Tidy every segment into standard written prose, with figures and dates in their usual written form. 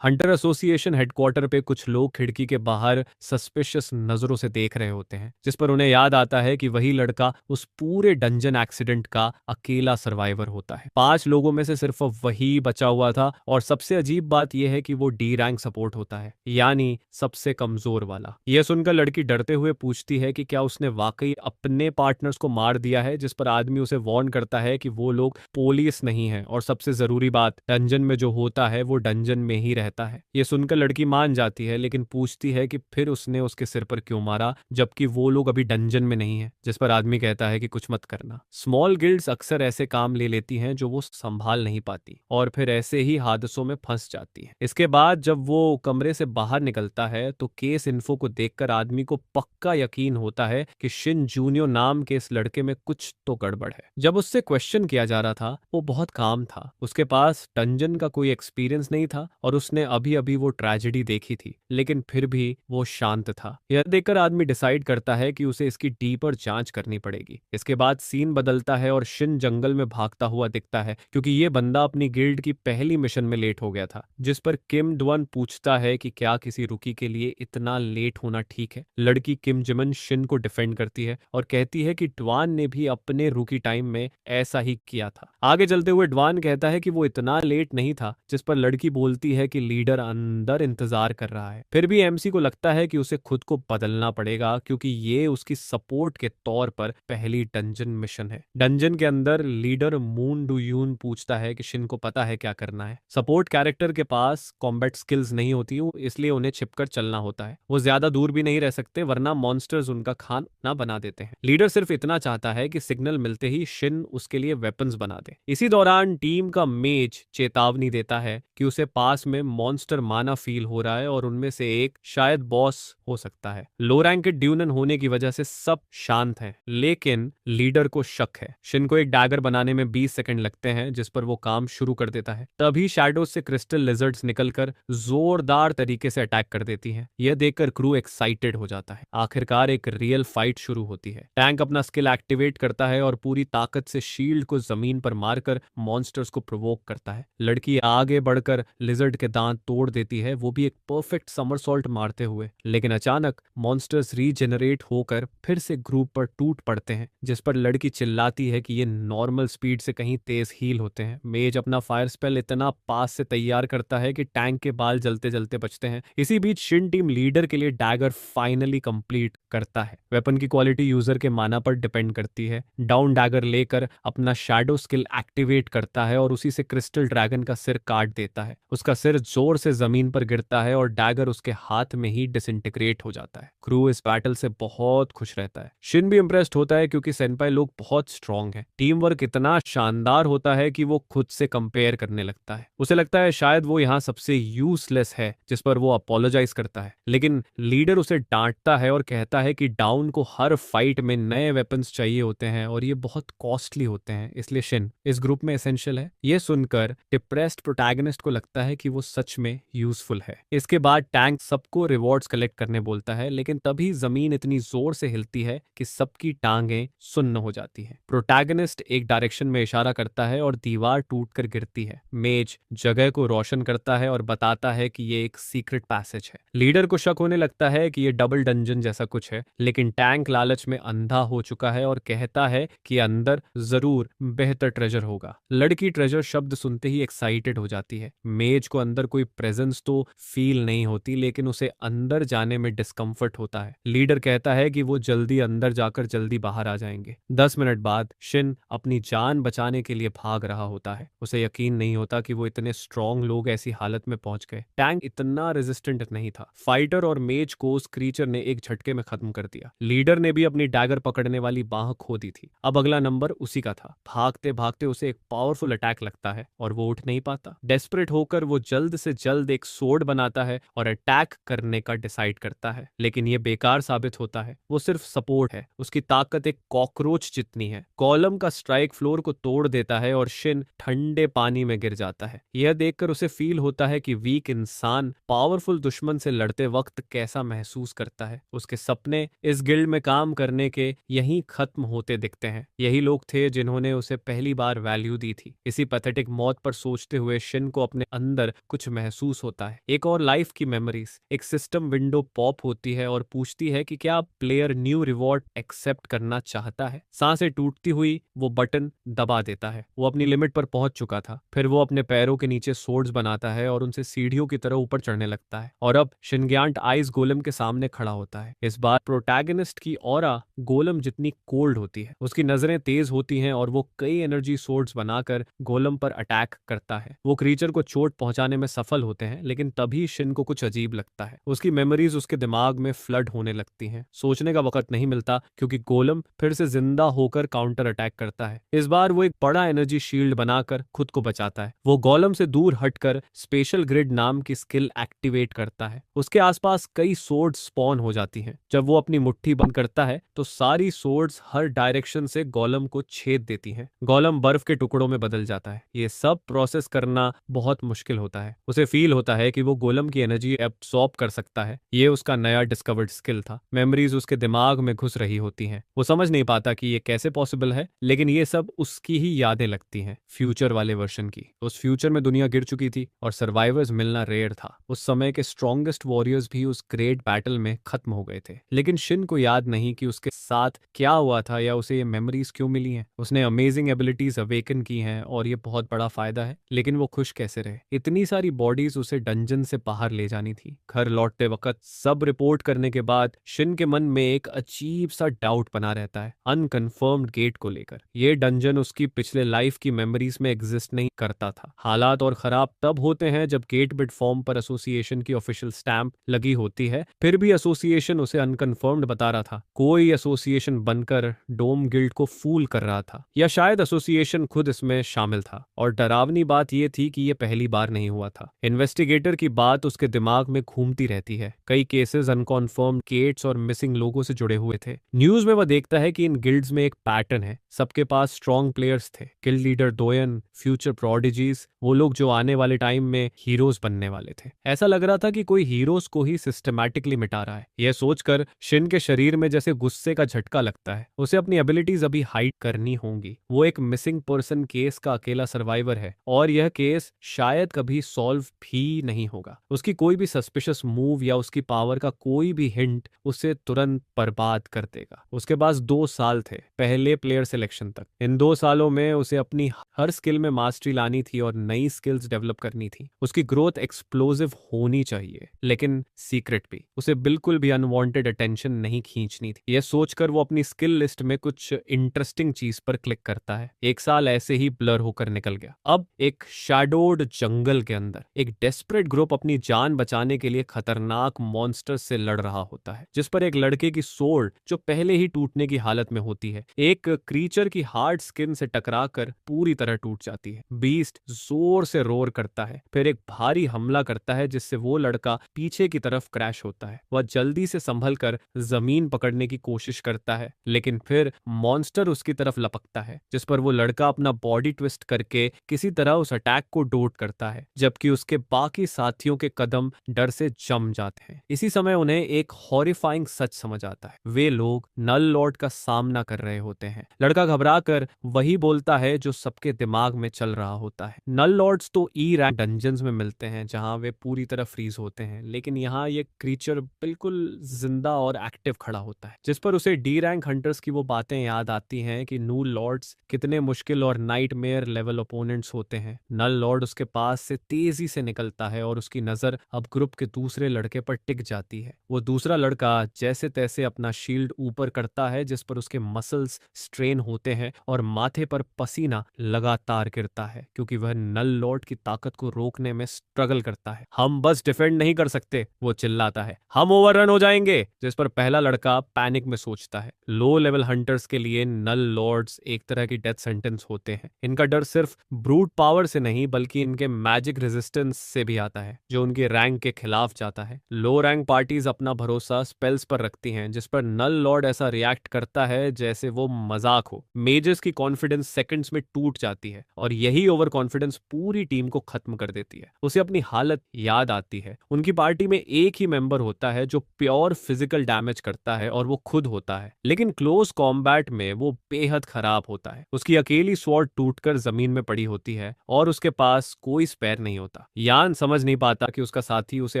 Hunter association headquarter पे कुछ लोग खिड़की के बाहर सस्पिशियस नजरों से देख रहे होते हैं, जिस पर उन्हें याद आता है कि वही लड़का उस पूरे डंजन एक्सीडेंट का अकेला सर्वाइवर होता है। 5 लोगों में से सिर्फ वही बचा हुआ था, और सबसे अजीब बात यह है कि वो डी रैंक सपोर्ट होता है, यानी सबसे कमजोर वाला। यह सुनकर लड़की डरते हुए पूछती है कि क्या उसने वाकई अपने पार्टनर्स को मार दिया है, जिस पर आदमी उसे वार्न करता है कि वो लोग पुलिस नहीं है, और सबसे जरूरी बात, डंजन में जो होता है वो डंजन में ही रहता है। ये सुनकर लड़की मान जाती है, लेकिन पूछती है कि फिर उसने उसके सिर पर क्यों मारा जबकि वो लोग अभी डंजन में नहीं है, जिस पर आदमी कहता है कि कुछ मत करना। स्मॉल गिल्ड्स अक्सर ऐसे काम ले लेती हैं जो वो संभाल नहीं पाती, और फिर ऐसे ही हादसों में फंस जाती हैं। इसके बाद जब वो कमरे से बाहर निकलता है तो केस इन्फो को देखकर आदमी को पक्का यकीन होता है कि शिन जूनियो नाम के इस लड़के में कुछ तो गड़बड़ है। जब उससे क्वेश्चन किया जा रहा था वो बहुत काम था, उसके पास डंजन का कोई एक्सपीरियंस नहीं था और उसने अभी अभी वो ट्रेजेडी देखी थी, लेकिन फिर भी वो शांत था। यह देखकर आदमी डिसाइड करता है कि उसे इसकी डीपर जांच करनी पड़ेगी। इसके बाद सीन बदलता है और शिन जंगल में भागता हुआ दिखता है, क्योंकि ये बंदा अपनी गिल्ड की पहली मिशन में लेट हो गया था, जिस पर किम डवन पूछता है कि क्या किसी रुकी के लिए इतना लेट होना ठीक है। लड़की किम जिमन शिन को डिफेंड करती है और कहती है कि डवान ने भी अपने रुकी टाइम में ऐसा ही किया था। आगे चलते हुए डवान कहता है कि वो इतना लेट नहीं था, जिस पर लड़की बोलती है कि लीडर अंदर इंतजार कर रहा है। फिर भी एमसी को लगता है कि उसे खुद को बदलना पड़ेगा, क्योंकि ये उसकी सपोर्ट के तौर पर पहली डंजन मिशन है। डंजन के अंदर लीडर मून डू यून पूछता है कि शिन को पता है क्या करना है। सपोर्ट कैरेक्टर के पास कॉम्बैट स्किल्स नहीं होती, इसलिए उन्हें छिपकर चलना होता है। वो ज्यादा दूर भी नहीं रह सकते, वरना मॉन्स्टर्स उनका खाना बना देते हैं। लीडर सिर्फ इतना चाहता है कि सिग्नल मिलते ही शिन उसके लिए वेपन्स बना दे। इसी दौरान टीम का मेज चेतावनी देता है कि उसे पास में मॉन्स्टर माना फील हो रहा है और उनमें से एक शायद बॉस हो सकता है। लो रैंक के ड्यूनन होने की वजह से सब शांत हैं, लेकिन लीडर को शक है। शिन को एक डैगर बनाने में 20 सेकंड लगते हैं, जिस पर वो काम शुरू कर देता है। तभी शैडोज से क्रिस्टल लिजर्ड्स निकलकर जोरदार तरीके से अटैक कर देती हैं। यह देखकर क्रू एक्साइटेड हो जाता है। आखिरकार एक रियल फाइट शुरू होती है। टैंक अपना स्किल एक्टिवेट करता है और पूरी ताकत से शील्ड को जमीन पर मारकर मॉन्स्टर्स को प्रोवोक करता है। लड़की आगे बढ़कर लिजर्ड के दांत तोड़ देती है, वो भी एक परफेक्ट समरसॉल्ट मारते हुए। लेकिन अचानक मॉन्स्टर्स रीजेनरेट होकर फिर से ग्रुप पर टूट पड़ते हैं, जिस पर लड़की चिल्लाती है कि ये नॉर्मल स्पीड से कहीं तेज हील होते हैं। मेज अपना फायर स्पेल इतना पास से तैयार करता है कि टैंक के बाल जलते जलते बचते हैं। इसी बीच शिन टीम लीडर के लिए डैगर फाइनली कंप्लीट करता है। वेपन की क्वालिटी यूजर के माना पर डिपेंड करती है। डाउन डैगर लेकर अपना शैडो स्किल एक्टिवेट करता है और उसी से क्रिस्टल ड्रैगन का सिर काट देता है। उसका सिर जोर से जमीन पर गिरता है और डैगर उसके हाथ में ही डिसइंटीग्रेट हो जाता है। क्रू इस बैटल से बहुत खुश रहता है। शिन भी इंप्रेस्ड होता है, क्योंकि सेनपाई लोग बहुत स्ट्रांग हैं। टीम वर्क इतना शानदार होता है कि वो खुद से कंपेयर करने लगता है। उसे लगता है शायद वो यहाँ सबसे यूजलेस है, जिस पर वो अपोलोजाइज करता है। लेकिन लीडर उसे डांटता है और कहता है कि डाउन को हर फाइट में नए वेपन्स चाहिए होते हैं और ये बहुत कॉस्टली होते हैं, इसलिए शिन इस ग्रुप में एसेंशियल है। ये सुनकर डिप्रेस्ड प्रोटैगनिस्ट को लगता है कि वो सच में यूजफुल है। इसके बाद टैंक सबको रिवॉर्ड्स कलेक्ट करने बोलता है, लेकिन तभी जमीन इतनी जोर से हिलती है कि सबकी टांगें सुन्न हो जाती हैं। प्रोटैगनिस्ट एक डायरेक्शन में इशारा करता है और दीवार टूटकर गिरती है। मेज जगह को रोशन करता है और बताता है कि ये एक सीक्रेट पैसेज है। लीडर को शक होने लगता है कि ये डबल डंजन जैसा कुछ है, लेकिन टैंक लालच में अंधा हो चुका है और कहता है कि अंदर जरूर बेहतर ट्रेजर होगा। लड़की ट्रेजर शब्द सुनते ही एक्साइटेड हो जाती है। मेज को अंदर कोई प्रेजेंस तो फील नहीं होती, लेकिन उसे अंदर जाने में डिस्कम्फर्ट होता है। लीडर कहता है कि वो जल्दी अंदर जाकर जल्दी बाहर आ जाएंगे। 10 मिनट बाद शिन अपनी जान बचाने के लिए भाग रहा होता है। उसे यकीन नहीं होता कि वो इतने स्ट्रॉन्ग लोग ऐसी हालत में पहुंच गए। टैंक इतना रेजिस्टेंट नहीं था। फाइटर और मेज को उस क्रीचर ने एक झटके में खत्म कर दिया। लीडर ने भी अपनी डैगर पकड़ने वाली बाह खो दी थी। अब अगला नंबर उसी का था। भागते भागते उसे एक पावरफुल अटैक लगता है और वो उठ नहीं पाता। डेस्परेट होकर वो जल्द से जल्द एक सोर्ड बनाता है और अटैक करने का डिसाइड करता है, लेकिन ये बेकार साबित होता है। वो सिर्फ सपोर्ट है। उसकी ताकत एक कॉकरोच जितनी है। गोलम का स्ट्राइक फ्लोर को तोड़ देता है और शिन ठंडे पानी में गिर जाता है। यह देखकर उसे फील होता है कि वीक इंसान पावरफुल दुश्मन से लड़ते वक्त कैसा महसूस करता है। उसके सपने इस गिल्ड में काम करने के यहीं खत्म होते दिखते हैं। यही लोग थे जिन्होंने उसे पहली बार वैल्यू दी थी। इसी पैथेटिक मौत पर सोचते हुए शिन को अपने अंदर कुछ महसूस होता है, एक और लाइफ की मेमोरीज। एक सिस्टम विंडो पॉप होती है और पूछती है कि क्या प्लेयर न्यू रिवॉर्ड एक्सेप्ट करना चाहता है। सांसें टूटती हुई वो बटन दबा देता है। वो अपनी लिमिट पर पहुंच चुका था। फिर वो अपने पैरों के नीचे सोर्ड्स बनाता है और उनसे सीढ़ियों की तरह ऊपर चढ़ने लगता है। और अब शिनग्यांट आइस गोलम के सामने खड़ा होता है। इस बार प्रोटैगनिस्ट की ऑरा गोलम जितनी कोल्ड होती है। उसकी नजरें तेज होती हैं और वो कई एनर्जी सोर्ड्स बनाकर गोलम पर अटैक करता है। वो क्रीचर को चोट पहुंचाने में सफल होते हैं, लेकिन तभी शिन को कुछ अजीब लगता है। उसकी मेमोरीज उसके दिमाग में फ्लड होने लगती हैं। सोचने का वक्त नहीं मिलता क्योंकि गोलम फिर से जिंदा होकर काउंटर अटैक करता है। इस बार वो एक बड़ा एनर्जी शील्ड बनाकर खुद को बचाता है। वो गोलम से दूर हटकर स्पेशल ग्रिड नाम की स्किल एक्टिवेट करता है। उसके आसपास कई सोर्ड स्पॉन हो जाती हैं। जब वो अपनी मुट्ठी बंद करता है तो सारी सोर्ड्स हर डायरेक्शन से गोलम को छेद देती हैं। गोलम बर्फ के टुकड़ों में बदल जाता है। ये सब प्रोसेस करना बहुत मुश्किल होता है। उसे फील होता है कि वो गोलम की एनर्जी एब्सॉर्ब कर सकता है। ये उसका नया डिस्कवर्ड स्किल था। मेमोरीज उसके दिमाग में घुस रही होती हैं। वो समझ नहीं पाता कि ये कैसे पॉसिबल है, लेकिन ये सब उसकी ही यादें लगती हैं, फ्यूचर वाले वर्जन की। उस फ्यूचर में दुनिया गिर चुकी थी और सर्वाइवर्स मिलना रेयर था। उस समय के स्ट्रॉन्गेस्ट वॉरियर्स भी उस ग्रेट बैटल में खत्म हो गए थे। लेकिन शिन को याद नहीं कि उसके साथ क्या हुआ था या उसे ये मेमोरीज क्यों मिली हैं। उसने अमेजिंग एबिलिटीज अवेकन की हैं और ये बहुत बड़ा फायदा है, लेकिन वो खुश कैसे रहे। इतनी सारी बॉडीज उसे डंजन से बाहर ले जानी थी। घर लौटते वक्त सब रिपोर्ट करने के बाद शिन के मन में एक अजीब सा डाउट बना रहता है, अनकंफर्म्ड गेट को लेकर। ये डंजन उसकी पिछले लाइफ की मेमोरीज में एग्जिस्ट नहीं करता था। हालात और खराब तब होते हैं जब गेट बिट फॉर्म पर एसोसिएशन की ऑफिशियल स्टैंप लगी होती है। फिर भी एसोसिएशन उसे अनकंफर्म्ड बता रहा था। कोई एसोसिएशन बनकर डोम गिल्ड को फूल कर रहा था, या शायद एसोसिएशन खुद इसमें शामिल था। और डरावनी बात यह थी कि यह पहली बार नहीं हुआ था। इन्वेस्टिगेटर की बात उसके दिमाग में घूमती रहती है। कई केसेस अनकंफर्म्ड गेट्स और मिसिंग लोगों से जुड़े हुए थे। न्यूज में वह देखता है कि इन गिल्ड्स में एक पैटर्न है। सबके पास स्ट्रॉन्ग प्लेयर्स थे, गिल्ड लीडर दोयन, फ्यूचर प्रोडिजीज, वो लोग जो आने वाले टाइम में हीरोज बनने वाले थे। ऐसा लग रहा था कि कोई हीरोज को ही सिस्टमैटिकली मिटा रहा है। यह सोचकर शिन के शरीर में जैसे गुस्से का झटका लगता है। उसे अपनी एबिलिटीज अभी हाइड करनी होंगी। वो एक मिसिंग पर्सन केस का अकेला सर्वाइवर है और यह केस शायद कभी सॉल्व भी नहीं होगा। उसकी कोई भी सस्पिशियस मूव या उसकी पावर का कोई भी हिंट उसे तुरंत बर्बाद कर देगा। उसके पास 2 साल थे पहले प्लेयर सिलेक्शन तक। इन 2 सालों में उसे अपनी हर स्किल में मास्टरी लानी थी और नई स्किल्स डेवलप करनी थी। उसकी ग्रोथ एक्सप्लोसिव होनी चाहिए, लेकिन सीक्रेट भी। उसे बिल्कुल भी अनवांटेड अटेंशन नहीं खींचनी थी। यह सोचकर वो अपनी स्किल लिस्ट में कुछ इंटरेस्टिंग चीज पर क्लिक करता है। 1 साल ऐसे ही ब्लर होकर निकल गया। अब एक शैडोड जंगल के अंदर एक डेस्परेट ग्रुप अपनी जान बचाने के लिए खतरनाक मॉन्स्टर से लड़ रहा होता है, जिस पर एक लड़के की सोर्ड जो पहले ही टूटने की हालत में होती है, एक क्रीचर की हार्ड स्किन से टकराकर पूरी तरह टूट जाती है। बीस्ट जोर से रोर करता है, फिर एक भारी हमला करता है जिससे वो लड़का पीछे की तरफ क्रैश होता है। वह जल्दी से संभल कर जमीन पकड़ने की कोशिश करता है, लेकिन फिर मॉन्स्टर उसकी तरफ लपकता है, जिस पर वो लड़का अपना बॉडी ट्विस्ट करके किसी तरह उस अटैक को डोट करता है, जबकि उसके बाकी साथियों के कदम डर से जम जाते हैं। इसी समय उन्हें एक हॉरिफाइंग सच समझ आता है। वे लोग नल लॉर्ड का सामना कर रहे होते हैं। लड़का घबराकर वही बोलता है जो सबके दिमाग में चल रहा होता है। नल लॉर्ड्स तो ई रैंक डंजन्स में मिलते हैं जहां वे पूरी तरह फ्रीज होते हैं, लेकिन यहाँ ये क्रीचर बिल्कुल जिंदा और एक्टिव खड़ा होता है, जिस पर उसे डी रैंक हंटर्स की वो बातें याद आती हैं कि नूल लॉर्ड्स कितने मुश्किल और नाइटमेयर लेवल ओपोनेंट्स होते हैं। नल लॉर्ड उसके पास से तेजी से निकलता है और उसकी नजर अब ग्रुप के दूसरे लड़के पर टिक जाती है। वो दूसरा लड़का जैसे तैसे अपना शील्ड ऊपर करता है, जिस पर उसके मसल्स स्ट्रेन होते हैं और माथे पर पसीना लगातार गिरता है, क्योंकि वह नल लॉर्ड की ताकत को रोकने में स्ट्रगल करता है। हम बस डिफेंड नहीं कर सकते, वो चिल्लाता है, हम ओवररन हो जाएंगे। जिस पर पहला लड़का पैनिक में सोचता है। लो लेवल हंटर्स के लिए नल लॉर्ड्स एक तरह की डेथ सेंटेंस होते हैं। इनका डर सिर्फ ब्रूट पावर से नहीं बल्कि इनके मैजिक रेजिस्टेंस से भी आता है, जो उनके रैंक के खिलाफ जाता है। लो रैंक पार्टीज अपना भरोसा स्पेल्स पर रखती हैं, जिस पर नल लॉर्ड ऐसा रिएक्ट करता है जैसे वो मजाक हो। मेजर्स की कॉन्फिडेंस सेकंड्स में टूट जाती है और यही ओवर कॉन्फिडेंस पूरी टीम को खत्म कर देती है। उसे अपनी हालत याद आती है। उनकी पार्टी में एक ही मेंबर होता है जो प्योर फिजिकल डैमेज करता है और वो खुद होता है, लेकिन क्लोज कॉम्बैट में वो बेहद खराब होता है। उसकी अकेली स्वॉर्ड टूटकर जमीन में पड़ी होती है और उसके पास कोई स्पेयर नहीं होता। यान समझ नहीं पाता कि उसका साथी उसे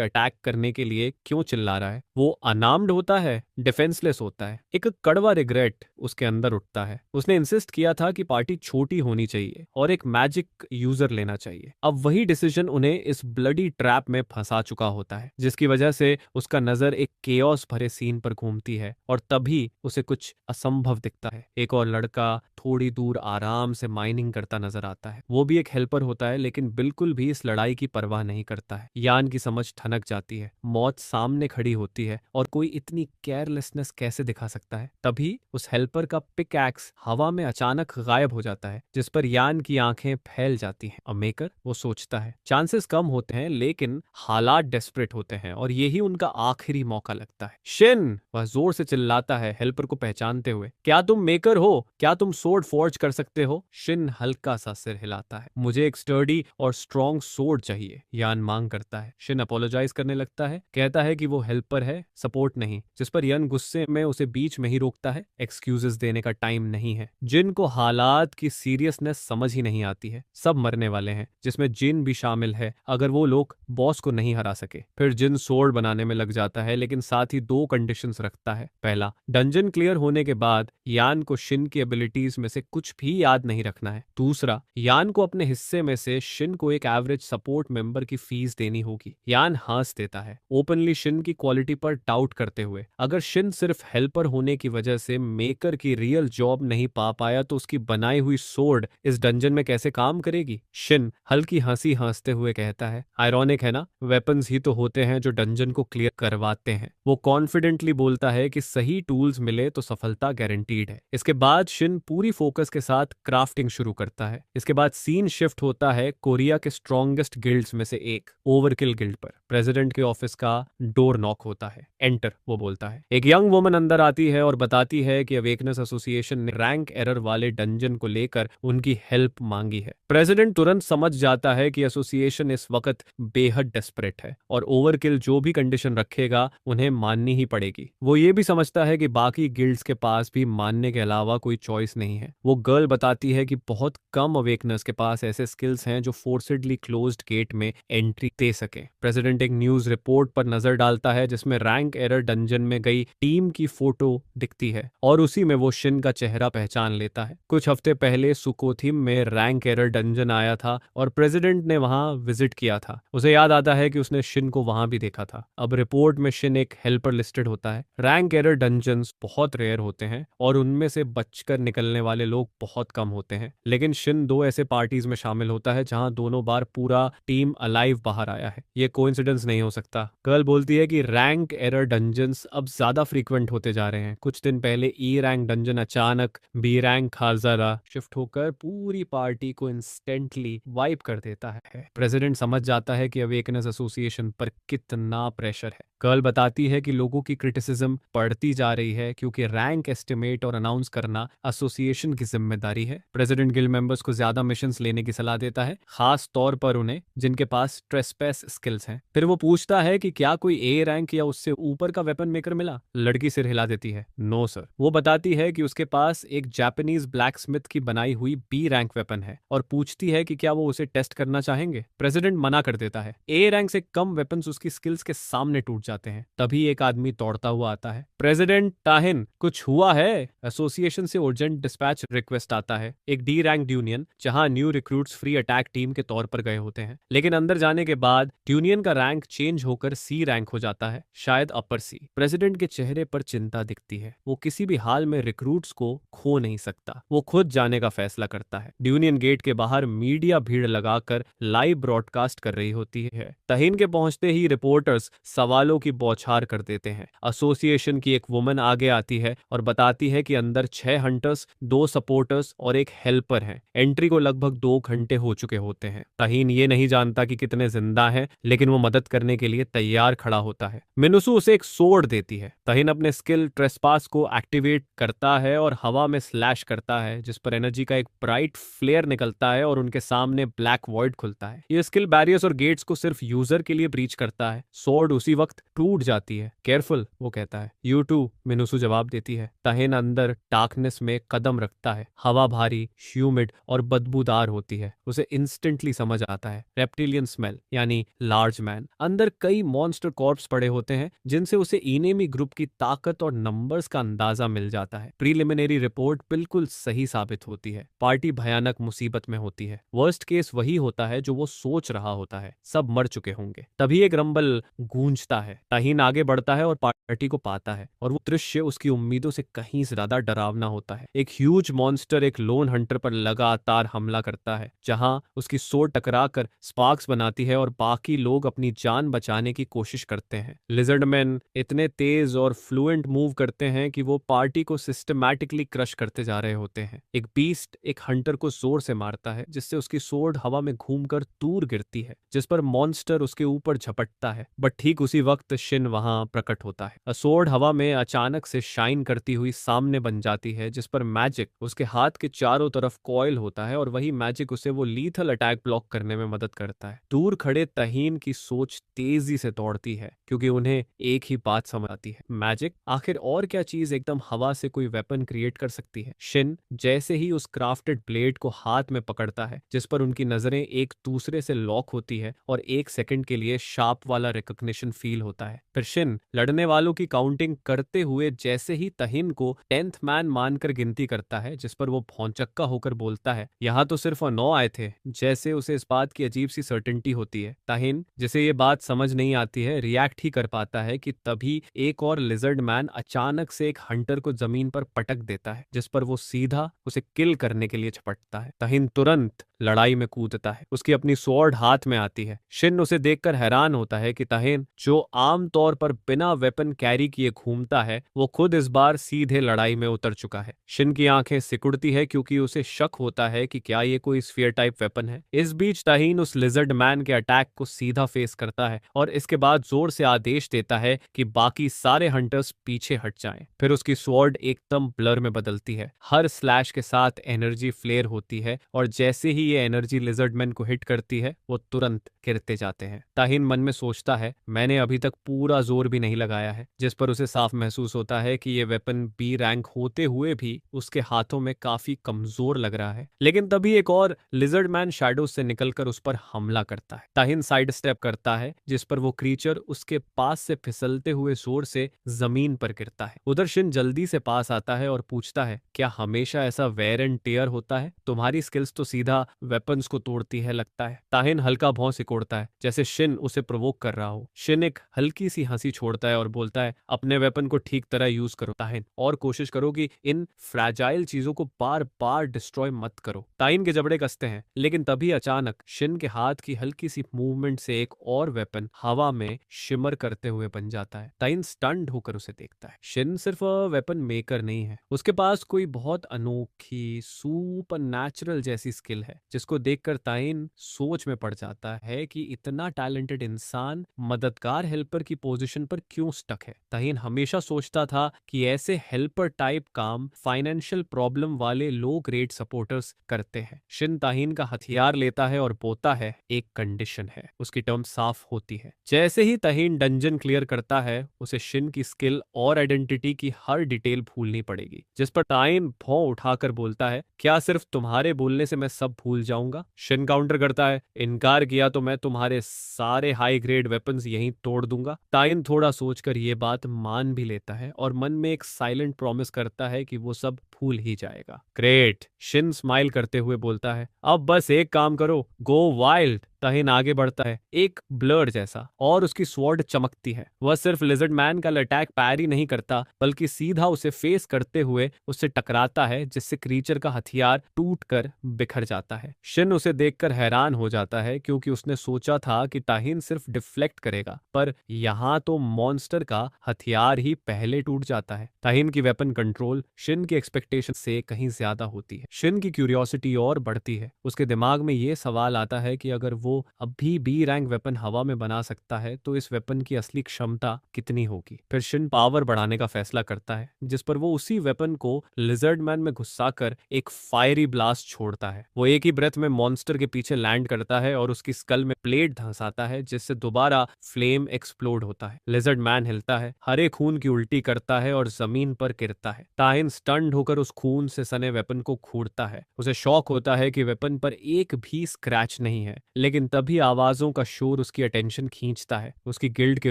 अटैक करने के लिए क्यों चिल्ला रहा है। वो अनार्म्ड होता है, डिफेंसलेस होता है। एक कड़वा रिग्रेट उसके अंदर उठता है। उसने इंसिस्ट किया था कि पार्टी छोटी होनी चाहिए और एक मैजिक यूजर लेना चाहिए। अब वही डिसीजन उन्हें इस ब्लडी ट्रैप में फंसा चुका होता है, जिसकी वजह से उसका नजर एक केओस भरे सीन पर घूमती है और तभी उसे कुछ असंभव दिखता है। एक और लड़का थोड़ी दूर आराम से माइनिंग करता नजर आता है। वो भी एक हेल्पर होता है, लेकिन बिल्कुल भी इस लड़ाई की परवाह नहीं करता है। यान की समझ ठनक जाती है। मौत सामने खड़ी होती है और कोई इतनी केयरलेसनेस कैसे दिखा सकता है। तभी उस हेल्पर का पिक एक्स हवा में अचानक गायब हो जाता है, जिस पर यान की आंखें फैल जाती हैं। अब मेकर वो सोचता है चांसेस कम होते हैं, लेकिन हालात डेस्परेट होते हैं और यही उनका आखिरी मौका लगता है। शिन, वह जोर से चिल्लाता है हेल्पर को पहचानते हुए, क्या तुम मेकर हो? क्या तुम सोर्ड फॉर्ज कर सकते हो? शिन हल्का सा सिर हिलाता है। मुझे एक स्टर्डी और स्ट्रॉन्ग सोर्ड चाहिए, यान मांग करता है। शिन अपोलोजाइज करने लगता है, कहता है कि वो हेल्पर है, सपोर्ट नहीं, जिस पर यन गुस्से में उसे बीच में ही रोकता है। एक्सक्यूजेस देने का टाइम नहीं है। जिन को हालात की सीरियसनेस समझ ही नहीं आती है। सब मरने वाले हैं, जिसमें जिन भी शामिल है। अगर वो लोग बॉस को नहीं हरा सके, फिर जिन सोर्ड बनाने में लग जाता है, लेकिन साथ ही दो कंडीशंस रखता है। पहला, डंजन क्लियर होने के बाद यान को शिन की एबिलिटीज में से कुछ भी याद नहीं रखना है। दूसरा, यान को अपने हिस्से में से शिन को एक एवरेज सपोर्ट मेंबर की फीस देनी होगी। यान हंस देता है, ओपनली शिन की क्वालिटी पर डाउट करते हुए। अगर शिन सिर्फ हेल्पर होने की वजह से मेकर की रियल जॉब नहीं पा पाया, तो उसकी बनाई हुई सोर्ड इस डंजन में कैसे काम करेगी? शिन हल्की हंसी हंसते हुए कहता है, आयरॉनिक है ना, वेपन्स ही तो होते हैं जो डंजन को क्लियर करवाते हैं। वो कॉन्फिडेंटली बोलता है कि सही टूल्स मिले तो सफलता गारंटीड है। इसके बाद शिन पूरी फोकस के साथ क्राफ्टिंग शुरू करता है। इसके बाद सीन शिफ्ट होता है कोरिया के स्ट्रॉन्गेस्ट गिल्ड्स में से एक ओवरकिल गिल्ड पर। प्रेसिडेंट के ऑफिस का डोर नॉक होता है। एंटर, वो बोलता है। एक यंग वुमन अंदर आती है और बताती है कि अवेकनेस एसोसिएशन ने रैंक एरर वाले डंजन को लेकर उनकी हेल्प मांगी है। प्रेसिडेंट तुरंत समझ जाता है कि एसोसिएशन इस वक्त बेहद डेस्परेट है और ओवरकिल जो भी कंडीशन रखेगा उन्हें माननी ही पड़ेगी। वो ये भी समझता है कि बाकी गिल्ड्स के पास भी मानने के अलावा कोई चॉइस नहीं है। वो गर्ल बताती है कि बहुत कम अवेकनर्स के पास ऐसे स्किल्स हैं जो फोर्सिडली क्लोज्ड गेट में एंट्री दे सके। प्रेसिडेंट एक न्यूज रिपोर्ट पर नजर डालता है जिसमें रैंक एरर डंजन में गई टीम की फोटो दिखती है और उसी में वो शिन का चेहरा पहचान लेता है। कुछ हफ्ते पहले सुकोथिम में रैंक एरर डंजन आया था और प्रेसिडेंट ने वहां विजिट किया था। उसे याद आता है कि उसने शिन को वहां भी देखा था। अब रिपोर्ट में शिन एक हेल्पर लिस्टेड होता है। रैंक एरर डंजन्स बहुत रेयर होते हैं और उनमें से बचकर निकलने वाले लोग बहुत कम होते हैं, लेकिन शिन दो ऐसे पार्टीज में शामिल होता है जहां दोनों बार पूरा टीम अलाइव बाहर आया है। ये कोइंसिडेंस नहीं हो सकता। गर्ल बोलती है कि रैंक एरर डंजन्स अब ज्यादा फ्रीक्वेंट होते जा रहे हैं। कुछ दिन पहले ई रैंक डंजन अचानक बी रैंक खारजारा शिफ्ट होकर पूरी पार्टी को इंस्टेंटली वाइप कर देता है। प्रेसिडेंट समझ जाता है कि अवेकनेस एसोसिएशन पर कितना प्रेशर है। गर्ल बताती है कि लोगों की क्रिटिसिज्म बढ़ती जा रही है क्योंकि रैंक एस्टिमेट और अनाउंस करना एसोसिएशन की जिम्मेदारी है। प्रेसिडेंट गिल्ड मेंबर्स को ज्यादा मिशंस लेने की सलाह देता है, खास तौर पर उन्हें जिनके पास ट्रेसपेस स्किल्स हैं। फिर वो पूछता है कि क्या कोई ए रैंक या उससे ऊपर का वेपन मेकर मिला? लड़की सिर हिला देती है, नो सर। वो बताती है कि उसके पास एक जापानीज ब्लैक स्मिथ की बनाई हुई बी रैंक वेपन है और पूछती है कि क्या वो उसे टेस्ट करना चाहेंगे। प्रेसिडेंट मना कर देता है। ए रैंक से कम वेपन्स उसकी स्किल्स के सामने टूट जाते हैं। तभी एक आदमी दौड़ता हुआ आता है। प्रेसिडेंट ताहिन, कुछ हुआ है? एसोसिएशन से अर्जेंट डिस्पैच रिक्वेस्ट आता है। एक डी रैंक यूनियन जहां new recruits free attack team के तौर पर गए होते हैं, लेकिन अंदर जाने के बाद यूनियन का रैंक चेंज होकर सी रैंक हो जाता है, शायद अपर सी। प्रेसिडेंट के चेहरे पर चिंता दिखती है। वो किसी भी हाल में रिक्रूट्स को खो नहीं सकता। वो खुद जाने का फैसला करता है। यूनियन गेट के बाहर मीडिया भीड़ लगाकर लाइव ब्रॉडकास्ट कर रही होती है। तहीन के पहुंचते ही रिपोर्टर्स सवालों की बौछार कर देते हैं। एसोसिएशन की एक वुमन आगे आती है और बताती है कि अंदर 6 हंटर्स, 2 सपोर्टर्स और एक हेल्पर हैं। एंट्री को लगभग 2 घंटे हो चुके होते हैं। तहीन ये नहीं जानता कि कितने जिंदा हैं, लेकिन वो मदद करने के लिए तैयार खड़ा होता है। मिनुसु उसे एक सोर्ड देती है। तहिन अपने स्किल ट्रेसपास को एक्टिवेट करता है और हवा में स्लैश करता है, जिस पर एनर्जी का एक ब्राइट फ्लेयर निकलता है और उनके सामने ब्लैक वॉइड खुलता है। ये स्किल बैरियर्स और गेट्स को सिर्फ यूजर के लिए ब्रीच करता है। सोर्ड उसी वक्त टूट जाती है। केयरफुल, वो कहता है। यू टू, मिनुसु जवाब देती है। तहिन अंदर डार्कनेस में कदम रखता है। हवा भारी, ह्यूमिड और बदबूदार होती है। उसे इंस्टेंटली समझ आता है, रेप्टिलियन स्मेल, यानी लार्ज मैन। अंदर कई मॉन्स्टर कॉर्प्स पड़े होते हैं, जिनसे उसे इनेमी ग्रुप की ताकत और नंबर्स का अंदाजा मिल जाता है। प्रीलिमिनरी रिपोर्ट बिल्कुल सही साबित होती है। पार्टी भयानक मुसीबत में होती है। वर्स्ट केस वही होता है जो वो सोच रहा होता है, सब मर चुके होंगे। तभी एक रंबल गूंजता है। ताहीन आगे बढ़ता है और पार्टी को पाता है, और वो दृश्य उसकी उम्मीदों से कहीं ज्यादा डरावना होता है। एक ह्यूज मॉन्स्टर एक लोन हंटर पर लगातार हमला करता है, जहां उसकी सोर्ड टकराकर स्पार्क्स बनाती है और बाकी लोग अपनी जान बचाने की कोशिश करते हैं। लिजर्ड मैन इतने तेज और फ्लुएंट मूव करते हैं कि वो पार्टी को सिस्टमैटिकली क्रश करते जा रहे होते हैं। एक बीस्ट एक हंटर को जोर से मारता है, जिससे उसकी सोर्ड हवा में घूमकर दूर गिरती है, जिस पर मॉन्स्टर उसके ऊपर झपटता है। बट ठीक उसी वक्त शिन वहां प्रकट होता है। असोर्ड हवा में अचानक से शाइन करती हुई सामने बन जाती है, जिस पर मैजिक उसके हाथ के चारों तरफ कॉइल होता है, और वही मैजिक उसे वो लीथल अटैक ब्लॉक करने में मदद करता है। दूर खड़े तहीन की सोच तेजी से दौड़ती है, क्योंकि उन्हें एक ही बात समझ आती है, मैजिक। आखिर और क्या चीज एकदम हवा से कोई वेपन क्रिएट कर सकती है। शिन जैसे ही उस क्राफ्टेड ब्लेड को हाथ में पकड़ता है, जिस पर उनकी नजरें एक दूसरे से लॉक होती है, और एक सेकंड के लिए शार्प वाला रिकॉग्निशन फील होता है। फिर शिन लड़ने वालों की काउंटिंग करते हुए जैसे ही तहिन को 10th मैन मानकर गिनती करता है, जिस पर वो भौंचक्का होकर बोलता है, यहाँ तो सिर्फ 9 आए थे। जैसे उसे इस बात की अजीब सी सर्टेनिटी होती है। तहिन, जिसे ये बात समझ नहीं आती है, रिएक्ट ही कर पाता है कि तभी एक और लिजर्ड मैन अचानक से एक हंटर को जमीन पर पटक देता है, जिस पर वो सीधा उसे किल करने के लिए झपटता है। तहिन तुरंत लड़ाई में कूदता है। उसकी अपनी स्वॉर्ड हाथ में आती है। शिन उसे देखकर हैरान होता है कि तहिन, जो आमतौर पर बिना वेपन कैरी किए घूमता है, वो खुद इस बार सीधे लड़ाई में उतर चुका है। शिन की आंखें सिकुड़ती है, क्योंकि उसे शक होता है कि क्या ये कोई स्फीयर टाइप वेपन है। इस बीच तहीन उस लिजर्ड मैन के अटैक को सीधा फेस करता है, और इसके बाद जोर से आदेश देता है कि बाकी सारे हंटर्स पीछे हट जाएं। फिर उसकी स्वॉर्ड एकदम ब्लर में बदलती है। हर स्लैश के साथ एनर्जी फ्लेयर होती है, और जैसे ही ये एनर्जी लिजर्ड मैन को हिट करती है, वो तुरंत गिरते जाते हैं। ताहिन मन में सोचता है, मैंने अभी तक पूरा जोर भी नहीं लगाया है, जिस पर उसे साफ महसूस होता है कि ये वेपन बी रैंक होते हुए भी उसके हाथों में काफी कमजोर लग रहा है। लेकिन तभी एक और लिजर्ड मैन शैडो से निकलकर उस पर हमला करता है। ताहिन साइड स्टेप करता है, जिस पर वो क्रीचर उसके पास से फिसलते हुए जोर से जमीन पर गिरता है। उधर शिन जल्दी से पास आता है और पूछता है, क्या हमेशा ऐसा वेयर एंड टेयर होता है? तुम्हारी स्किल्स तो सीधा वेपन्स को तोड़ती है लगता है। ताहिन हल्का भौं सिकोड़ता है, जैसे शिन उसे प्रोवोक कर रहा हो। शिन एक हल्की सी हंसी छोड़ता है और बोलता है, अपने वेपन को ठीक तरह यूज करो ताहिन, और कोशिश करो कि इन फ्रैजाइल चीजों को बार बार डिस्ट्रॉय मत करो। ताहिन के जबड़े कसते हैं, लेकिन तभी अचानक शिन के हाथ की हल्की सी मूवमेंट से एक और वेपन हवा में शिमर करते हुए बन जाता है। ताहिन स्टन्ड होकर उसे देखता है। शिन सिर्फ वेपन मेकर नहीं है, उसके पास कोई बहुत अनोखी सुपर नेचुरल जैसी स्किल है, जिसको देखकर ताइन सोच में पड़ जाता है कि इतना टैलेंटेड इंसान मददगार हेल्पर की पोजीशन पर क्यों स्टक है। ताइन हमेशा सोचता था कि ऐसे हेल्पर टाइप काम फाइनेंशियल प्रॉब्लम वाले लो ग्रेड सपोर्टर्स करते हैं। शिन ताहिन का हथियार लेता है और बोलता है, एक कंडीशन है। उसकी टर्म साफ होती है। जैसे ही ताहिन डंजन क्लियर करता है, उसे शिन की स्किल और आइडेंटिटी की हर डिटेल भूलनी पड़ेगी, जिस पर ताइन भौं उठाकर बोलता है, क्या सिर्फ तुम्हारे बोलने से मैं सब भूल जाऊंगा? शिन काउंटर करता है, इनकार किया तो मैं तुम्हारे सारे हाई ग्रेड वेपन्स यहीं तोड़ दूंगा। ताइन थोड़ा सोचकर ये बात मान भी लेता है, और मन में एक साइलेंट प्रॉमिस करता है कि वो सब भूल ही जाएगा। ग्रेट, शिन स्माइल करते हुए बोलता है, अब बस एक काम करो, गो वाइल्ड। ताहिन आगे बढ़ता है, एक ब्लर जैसा, और उसकी स्वॉर्ड चमकती है। वह सिर्फ लिजर्ड मैन का अटैक पैरी नहीं करता, बल्कि सीधा उसे फेस करते हुए उससे टकराता है, जिससे क्रीचर का हथियार टूटकर बिखर जाता है। शिन उसे देखकर हैरान हो जाता है, क्योंकि उसने सोचा था कि ताहिन सिर्फ डिफ्लेक्ट करेगा, पर यहाँ तो मॉन्स्टर का हथियार ही पहले टूट जाता है। ताहिन की वेपन कंट्रोल शिन की एक्सपेक्टेशन एक्सपेक्टेशन से कहीं ज्यादा होती है। शिन की क्यूरियोसिटी और बढ़ती है। उसके दिमाग में ये सवाल आता है कि अगर वो अभी बी रैंक वेपन हवा में बना सकता है तो इस वेपन की असली क्षमता कितनी होगी। फिर शिन पावर बढ़ाने का फैसला करता है, जिस पर वो उसी वेपन को लिजर्ड मैन में घुसाकर एक फायरी ब्लास्ट छोड़ता है। वो एक ही ब्रेथ में मॉन्स्टर के पीछे लैंड करता है और उसकी स्कल में प्लेट धंसाता है, जिससे दोबारा फ्लेम एक्सप्लोड होता है। लिजर्ड मैन हिलता है, हरे खून की उल्टी करता है और जमीन पर गिरता है। ताहिन स्टन्ड होकर उस खून से सने वेपन को खूंटता है। उसे शौक होता है कि वेपन पर एक भी स्क्रैच नहीं है, लेकिन तभी आवाजों का शोर उसकी अटेंशन खींचता है। उसकी गिल्ड के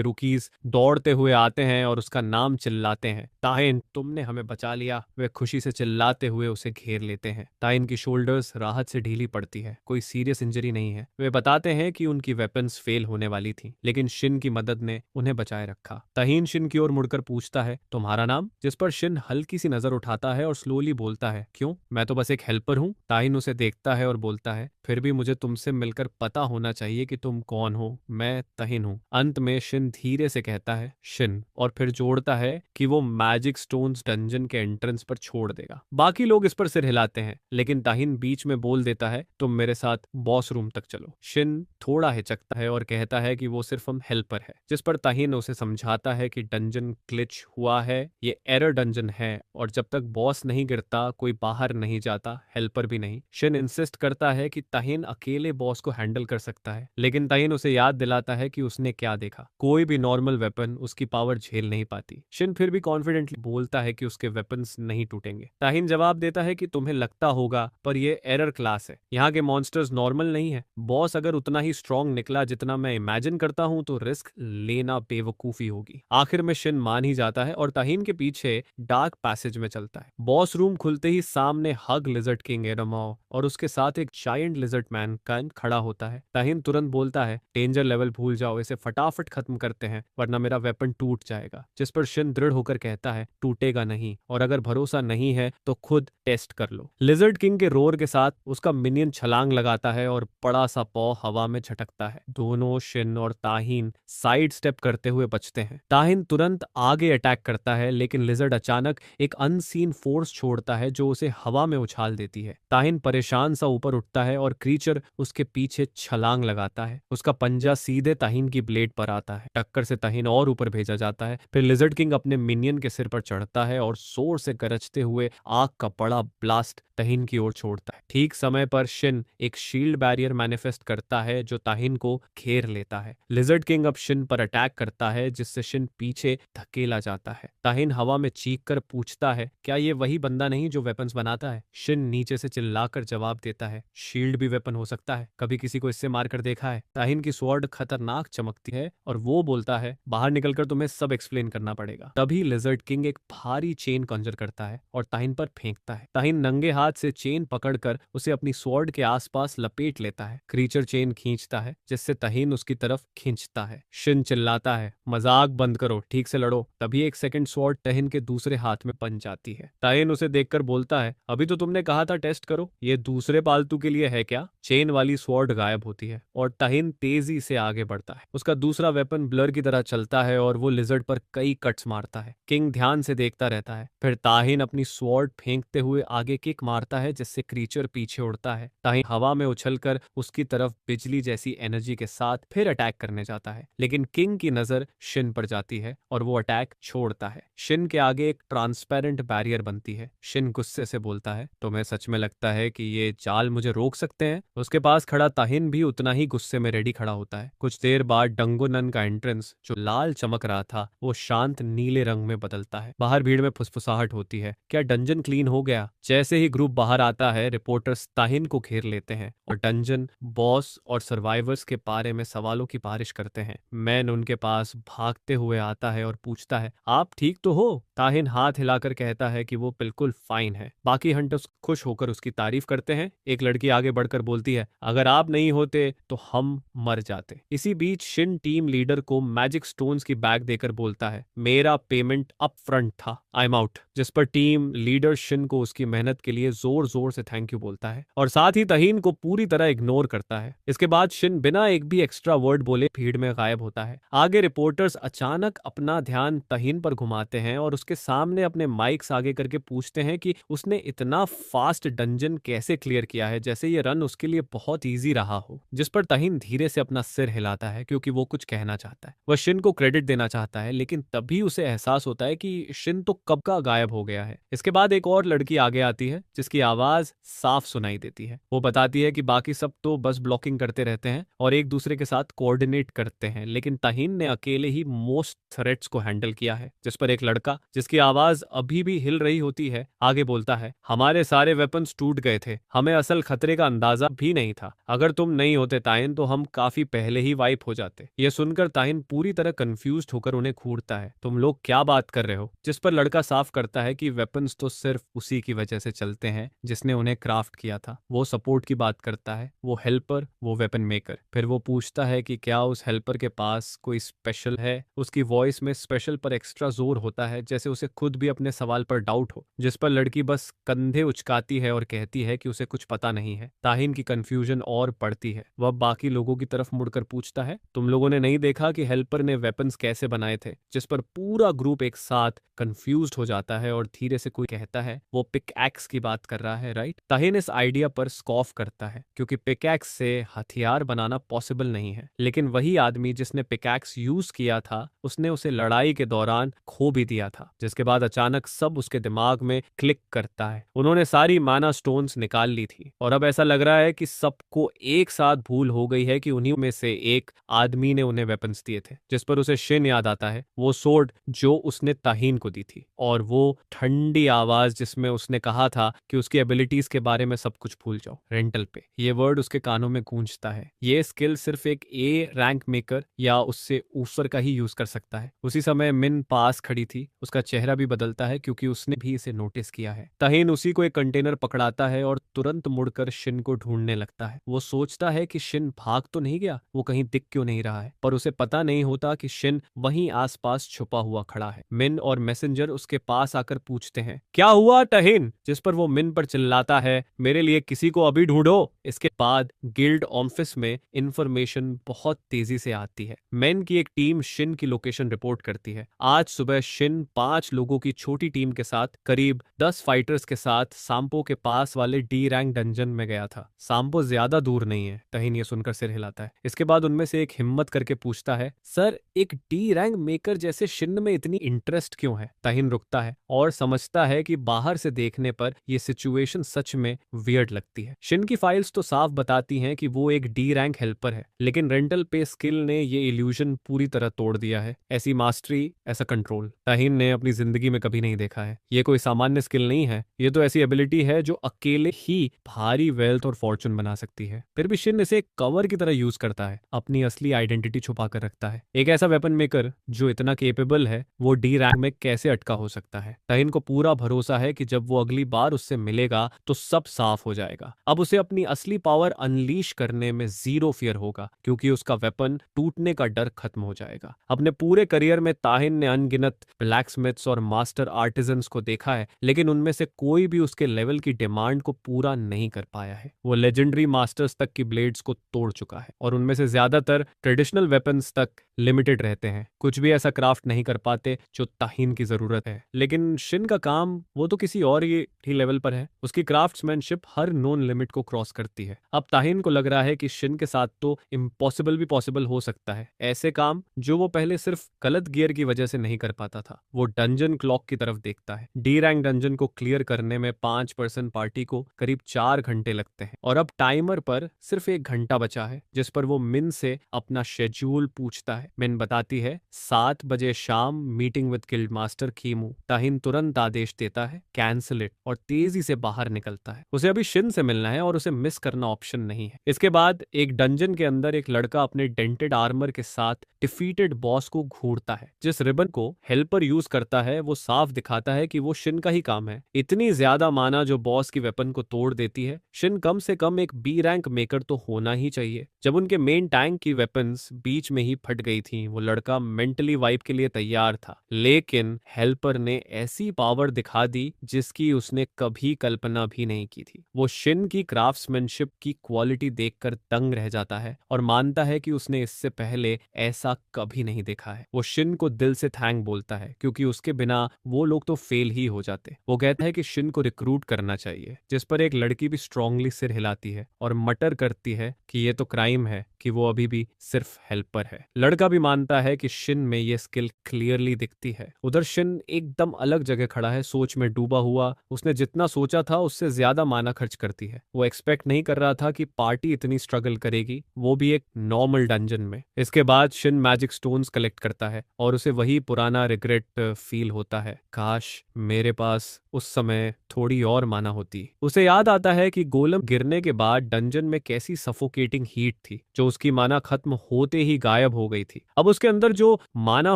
रुकीज दौड़ते हुए आते हैं और उसका नाम चिल्लाते हैं, ताहिन तुमने हमें बचा लिया। वे खुशी से चिल्लाते हुए उसे घेर लेते हैं। ताहिन की शोल्डर्स राहत से ढीली पड़ती है, कोई सीरियस इंजरी नहीं है। वे बताते हैं कि उनकी वेपन्स फेल होने वाली थी, लेकिन शिन की मदद ने उन्हें बचाए रखा। ताहिन शिन की ओर मुड़कर पूछता है, तुम्हारा नाम? जिस पर शिन हल्की सी नजर उठाता है और स्लोली बोलता है, क्यों, मैं तो बस एक हेल्पर हूँ। ताहिन उसे देखता है और बोलता है, फिर भी मुझे तुमसे मिलकर पता होना चाहिए कि तुम कौन हो। मैं ताहिन हूँ। अंत में शिन धीरे से कहता है, शिन, और फिर जोड़ता है कि वो मैजिक स्टोन्स डंजन के एंट्रेंस पर छोड़ देगा। बाकी लोग इस पर सिर हिलाते हैं, लेकिन ताहिन बीच में बोल देता है, तुम मेरे साथ बॉस रूम तक चलो। शिन थोड़ा हिचकता है और कहता है कि वो सिर्फ हम हेल्पर है, जिस पर ताहिन उसे समझाता है कि डंजन ग्लिच हुआ है, ये एरर डंजन है और जब तक बॉस नहीं गिरता कोई बाहर नहीं जाता, हेल्पर भी नहीं। शिन इंसिस्ट करता है कि ताहिन अकेले बॉस को हैंडल कर सकता है, लेकिन ताहिन उसे याद दिलाता है कि उसने क्या देखा, कोई भी नॉर्मल वेपन उसकी पावर झेल नहीं पाती। शिन फिर भी कॉन्फिडेंटली बोलता है कि उसके वेपन्स नहीं टूटेंगे। ताहिन जवाब देता है कि तुम्हें लगता होगा, पर ये एरर क्लास है, यहाँ के मॉन्स्टर्स नॉर्मल नहीं है। बॉस अगर उतना ही स्ट्रांग निकला जितना मैं इमेजिन करता हूँ तो रिस्क लेना बेवकूफी होगी। आखिर में शिन मान ही जाता है और ताहिन के पीछे डार्क पैसेज में चलता है। बॉस रूम खुलते ही सामने हग लिजर्ड किंग एडमाओ और उसके साथ एक जायंट लिजर्ड मैन खड़ा होता है। ताहिन तुरंत बोलता है, डेंजर लेवल भूल जाओ, इसे फटाफट खत्म करते हैं वरना मेरा वेपन टूट जाएगा। जिस पर शिन दृढ़ होकर कहता है, टूटेगा नहीं, और अगर भरोसा नहीं है तो खुद टेस्ट कर लो। लिजर्ड किंग के रोर के साथ उसका मिनियन छलांग लगाता है और बड़ा सा पॉ हवा में झटकता है। दोनों शिन और ताहिन साइड स्टेप करते हुए बचते हैं। ताहिन तुरंत आगे अटैक करता है, लेकिन लिजर्ड अचानक एक अनसीन फोर्स छोड़ता है जो उसे हवा में उछाल देती है। ताहिन परेशान सा ऊपर उठता है और क्रीचर उसके पीछे छलांग लगाता है। उसका पंजा सीधे ताहिन की ब्लेड पर आता है। टक्कर से ताहिन और ऊपर भेजा जाता है। फिर लिजर्ड किंग अपने मिनियन के सिर पर चढ़ता है और जोर से गरजते हुए आग का बड़ा ब्लास्ट ताहिन की ओर छोड़ता है। ठीक समय पर शिन एक शील्ड बैरियर मैनिफेस्ट करता है जो ताहिन को घेर लेता है। लिजर्ड किंग अब शिन पर अटैक करता है, जिससे शिन पीछे धकेला जाता है। ताहिन हवा में चीख कर पूछता है, क्या ये वही बंदा नहीं जो वेपन्स बनाता है? शिन नीचे से चिल्लाकर जवाब देता है, शील्ड भी वेपन हो सकता है, कभी किसी को इससे मारकर देखा है? ताहिन की स्वॉर्ड खतरनाक चमकती है और वो बोलता है, बाहर निकलकर तुम्हें सब एक्सप्लेन करना पड़ेगा। तभी लिजर्ड किंग एक भारी चेन कंजर करता है और ताहिन पर फेंकता है। ताहिन नंगे हाथ से चेन पकड़कर उसे अपनी स्वॉर्ड के आसपास लपेट लेता है। क्रीचर चेन खींचता है, जिससे ताहिन उसकी तरफ खींचता है। शिन चिल्लाता है, मजाक बंद करो, ठीक से लड़ो। तभी एक सेकंड स्वॉर्ड ताहिन के दूसरे हाथ में बन जाती है। ताहिन उसे देखकर बोलता है, अभी तो तुमने कहा था टेस्ट करो, ये दूसरे पालतू के लिए है क्या? चेन वाली स्वॉर्ड गायब होती है और ताहिन तेजी से आगे बढ़ता है। उसका दूसरा वेपन ब्लर की तरह चलता है और वो लिजर्ड पर कई कट्स मारता है। किंग ध्यान से देखता रहता है। फिर ताहिन अपनी स्वॉर्ड फेंकते हुए आगे किक मारता है, जिससे क्रीचर पीछे उड़ता है। ताहिन हवा में उछलकर उसकी तरफ बिजली जैसी एनर्जी के साथ फिर अटैक करने जाता है, लेकिन किंग की नजर शिन पर जाती है और वो अटैक छोड़ता है। शिन के आगे एक ट्रांसपेरेंट बैरियर बनती है। शिन गुस्से से बोलता है, तुम्हें सच में लगता है कि ये जाल मुझे रोक सकते हैं? उसके पास खड़ा ताहिन भी उतना ही गुस्से में रेडी खड़ा होता है। कुछ देर बाद डंगोनन का एंट्रेंस, जो लाल चमक रहा था, वो शांत नीले रंग में बदलता है। बाहर भीड़ में फुसफुसाहट होती है, क्या डंजन क्लीन हो गया? जैसे ही ग्रुप बाहर आता है, रिपोर्टर्स ताहिन को घेर लेते हैं और डंजन, बॉस और सर्वाइवर्स के बारे में सवालों की बारिश करते हैं। मैन उनके पास भागते हुए आता है और पूछता है, आप ठीक तो हो? ताहिन हाथ हिलाकर कहता है कि वो बिल्कुल फाइन है। बाकी हंटर्स खुश होकर उसकी तारीफ करते हैं। एक लड़की आगे बढ़कर बोलती है, अगर आप नहीं होते तो हम मर जाते। इसी बीच शिन टीम लीडर को मैजिक स्टोन्स की बैग देकर बोलता है, मेरा पेमेंट अप फ्रंट था, आई एम आउट। जिस पर टीम लीडर शिन को उसकी मेहनत के लिए जोर जोर से थैंक यू बोलता है। बोलता है और साथ ही तहीन को पूरी तरह इग्नोर करता है। इसके बाद शिन बिना एक भी एक्स्ट्रा वर्ड बोले भीड़ में गायब होता है। आगे रिपोर्टर्स अचानक अपना ध्यान तहीन पर घुमाते हैं और उसके सामने अपने माइक्स आगे करके पूछते हैं कि उसने इतना फास्ट डंजन कैसे क्लियर किया है, जैसे ये रन उसके लिए बहुत ईजी रहा हो। जिस पर तहीन धीरे से अपना सिर हिलाता है क्योंकि वो कुछ कहना चाहता है। वह शिन को क्रेडिट देना चाहता है, लेकिन तभी उसे एहसास होता है कि शिन तो कब का गायब हो गया है। इसके बाद एक और लड़की आगे आती है जिसकी आवाज साफ सुनाई देती है। वो बताती है कि बाकी सब तो बस ब्लॉकिंग करते रहते हैं और एक दूसरे के साथ कोऑर्डिनेट करते हैं, लेकिन तहीन ने अकेले ही मोस्ट थ्रेट्स को हैंडल किया है। जिस पर एक लड़का जिसकी आवाज अभी भी हिल रही होती है आगे बोलता है, हमारे सारे वेपन्स टूट गए थे, हमें असल खतरे का अंदाजा भी नहीं था। अगर तुम नहीं होते ताहिन तो हम काफी पहले ही वाइप हो जाते। ये सुनकर ताहिन पूरी तरह कंफ्यूज्ड होकर उन्हें घूरता है, तुम लोग क्या बात कर रहे हो? जिस पर लड़का साफ करता है कि वेपन्स तो सिर्फ उसी की वजह से चलते हैं जिसने उन्हें क्राफ्ट किया था। वो सपोर्ट की बात करता है, वो हेल्पर, वो वेपन मेकर। फिर वो पूछता है कि क्या उस हेल्पर के पास कोई स्पेशल है। उसकी वॉइस में स्पेशल पर एक्स्ट्रा जोर होता है, जैसे उसे खुद भी अपने सवाल पर डाउट हो। जिस पर लड़की बस कंधे उचकाती है और कहती है कि उसे कुछ पता नहीं है। ताहिन की कंफ्यूजन और बढ़ती है। वह बाकी लोगों की तरफ मुड़कर पूछता है, तुम लोगों ने नहीं देखा कि हेल्पर ने वेपन्स कैसे बनाए थे? जिस पर पूरा ग्रुप एक साथ कंफ्यूज्ड हो जाता है और धीरे से कोई कहता है, वो पिक एक्स की बात कर रहा है, राइट? ताहिन इस आइडिया पर स्कॉफ करता है क्योंकि पिकैक्स से हथियार बनाना पॉसिबल नहीं है। लेकिन वही आदमी जिसने पिकैक्स यूज किया था उसने उसे लड़ाई के दौरान खो भी दिया था। जिसके बाद अचानक सब उसके दिमाग में क्लिक करता है। उन्होंने सारी माना स्टोन्स निकाल ली थी और अब ऐसा लग रहा है कि सबको एक साथ भूल हो गई है कि उन्हीं में से एक आदमी ने उन्हें वेपन्स दिए थे। जिस पर उसे शिन याद आता है, वो सोर्ड जो उसने ताहीन को दी थी और वो ठंडी आवाज जिसमें उसने कहा था कि उसकी एबिलिटीज के बारे में सब कुछ भूल जाओ। रेंटल पे ये वर्ड उसके कानों में गूंजता है। ये स्किल सिर्फ एक ए रैंक मेकर या उससे ऊपर का ही यूज कर सकता है। उसी समय मिन पास खड़ी थी। उसका चेहरा भी बदलता है क्योंकि उसने भी इसे नोटिस किया है। तहीन उसी को एक कंटेनर पकड़ाता है और तुरंत मुड़कर शिन को ढूंढने लगता है। वो सोचता है कि शिन भाग तो नहीं गया, वो कहीं दिख क्यों नहीं रहा है, पर उसे पता नहीं होता कि शिन वहीं आसपास छुपा हुआ खड़ा है। मिन और मैसेंजर उसके पास आकर पूछते हैं, क्या हुआ तहीन? जिस पर वो मिन पर चिल्लाता है, मेरे लिए किसी को अभी ढूंढो। इसके बाद गिल्ड ऑफिस में इंफॉर्मेशन बहुत तेजी से आती है। मेन की एक टीम शिन की लोकेशन रिपोर्ट करती है। आज सुबह शिन 5 लोगों की छोटी टीम के साथ करीब 10 फाइटर्स के साथ सांपो के पास वाले डी रैंक डंजन में गया था। सांपो ज्यादा दूर नहीं है। तहीन ये सुनकर सिर हिलाता है। इसके बाद उनमें से एक हिम्मत करके पूछता है, सर एक डी रैंक मेकर जैसे शिन में इतनी इंटरेस्ट क्यों है? तहीन रुकता है और समझता है कि बाहर से देखने पर यह सिचुएशन सच में वियर्ड लगती है। शिन की फाइल्स तो साफ बताती हैं कि वो एक डी रैंक हेल्पर है, लेकिन रेंटल पे स्किल ने ये इल्यूजन पूरी तरह तोड़ दिया है। ऐसी मास्टरी, ऐसा कंट्रोल तहीन ने अपनी जिंदगी में कभी नहीं देखा है। ये कोई सामान्य स्किल नहीं है, ये तो ऐसी एबिलिटी है जो अकेले ही भारी वेल्थ और फॉर्चून बना सकती है। फिर भी शिन इसे कवर की तरह यूज करता है, अपनी असली आइडेंटिटी छुपा कर रखता है। एक ऐसा वेपन मेकर जो इतना केपेबल है, वो डी रैंक में कैसे अटका हो सकता है? तहीन को पूरा भरोसा है कि जब वो अगली बार उससे मिलेगा तो सब साफ हो जाएगा। अब उसे अपनी असली पावर अनलीश करने में जीरो फियर होगा क्योंकि उसका वेपन टूटने का डर खत्म हो जाएगा। अपने पूरे करियर में ताहिन ने अनगिनत ब्लैकस्मिथ्स और मास्टर आर्टिजन्स को देखा है, लेकिन उनमें से कोई भी उसके लेवल की डिमांड को पूरा नहीं कर पाया है। वो लेजेंडरी मास्टर्स तक की ब्लेड्स को तोड़ चुका है और उनमें से ज्यादातर ट्रेडिशनल वेपन्स तक लिमिटेड रहते हैं। कुछ भी ऐसा क्राफ्ट नहीं कर पाते जो ताहिन की जरूरत है। लेकिन शिन का काम वो तो किसी और ही लेवल पर है। उसकी क्राफ्ट्समैनशिप हर नोन लिमिट को क्रॉस करती है। अब ताहिन को लग रहा है कि शिन के साथ तो इम्पॉसिबल भी पॉसिबल हो सकता है। ऐसे काम जो वो पहले सिर्फ गलत गियर की वजह से नहीं कर पाता था। वो डंजन क्लॉक की तरफ देखता है। डी रैंक डंजन को क्लियर करने में 5 पर्सन पार्टी को करीब 4 घंटे लगते हैं और अब टाइमर पर सिर्फ 1 घंटा बचा है, जिस पर वो मिन से अपना शेड्यूल पूछता है। मिन बताती है 7 बजे शाम मीटिंग विद गिल्ड मास्टर कीमू। ताहिन तुरंत आदेश देता है, कैंसिल इट, और तेजी से बाहर निकलता है। उसे अभी शिन से मिलना है और उसे मिस करना ऑप्शन नहीं है। इसके बाद एक डंजन के अंदर एक लड़का अपने डेंटेड आर्मर के साथ डिफीटेड बॉस को घूरता है। जिस रिबन को हेल्पर यूज करता है वो साफ दिखाता है कि वो शिन का ही काम है। इतनी ज्यादा माना जो बॉस की वेपन को तोड़ देती है। शिन कम से कम एक बी रैंक मेकर तो होना ही चाहिए। जब उनके मेन टैंक की वेपन्स बीच में ही फट गई गई थी, वो लड़का मेंटली वाइप के लिए तैयार था, लेकिन हेल्पर ने ऐसी पावर दिखा दी जिसकी उसने कभी कल्पना भी नहीं की थी। वो शिन की क्राफ्ट्समैनशिप की क्वालिटी देखकर दंग रह जाता है और मानता है कि उसने इससे पहले ऐसा कभी नहीं देखा है। वो शिन को दिल से थैंक बोलता है क्योंकि उसके बिना वो लोग तो फेल ही हो जाते। वो कहता है कि शिन को रिक्रूट करना चाहिए, जिस पर एक लड़की भी स्ट्रांगली सिर हिलाती है और मटर करती है कि ये तो क्राइम है कि वो अभी भी सिर्फ हेल्पर है। लड़का भी मानता है कि शिन में ये स्किल क्लियरली दिखती है। उधर शिन एकदम अलग जगह खड़ा है, सोच में डूबा हुआ। उसने जितना सोचा था उससे ज्यादा माना खर्च करती है। वो एक्सपेक्ट नहीं कर रहा था कि पार्टी इतनी स्ट्रगल करेगी, वो भी एक नॉर्मल डंजन में। इसके बाद शिन मैजिक स्टोन्स कलेक्ट करता है और उसे वही पुराना रिग्रेट फील होता है, काश मेरे पास उस समय थोड़ी और माना होती। उसे याद आता है कि गोलम गिरने के बाद डंजन में कैसी सफोकेटिंग हीट थी जो उसकी माना खत्म होते ही गायब हो गई थी। अब उसके अंदर जो माना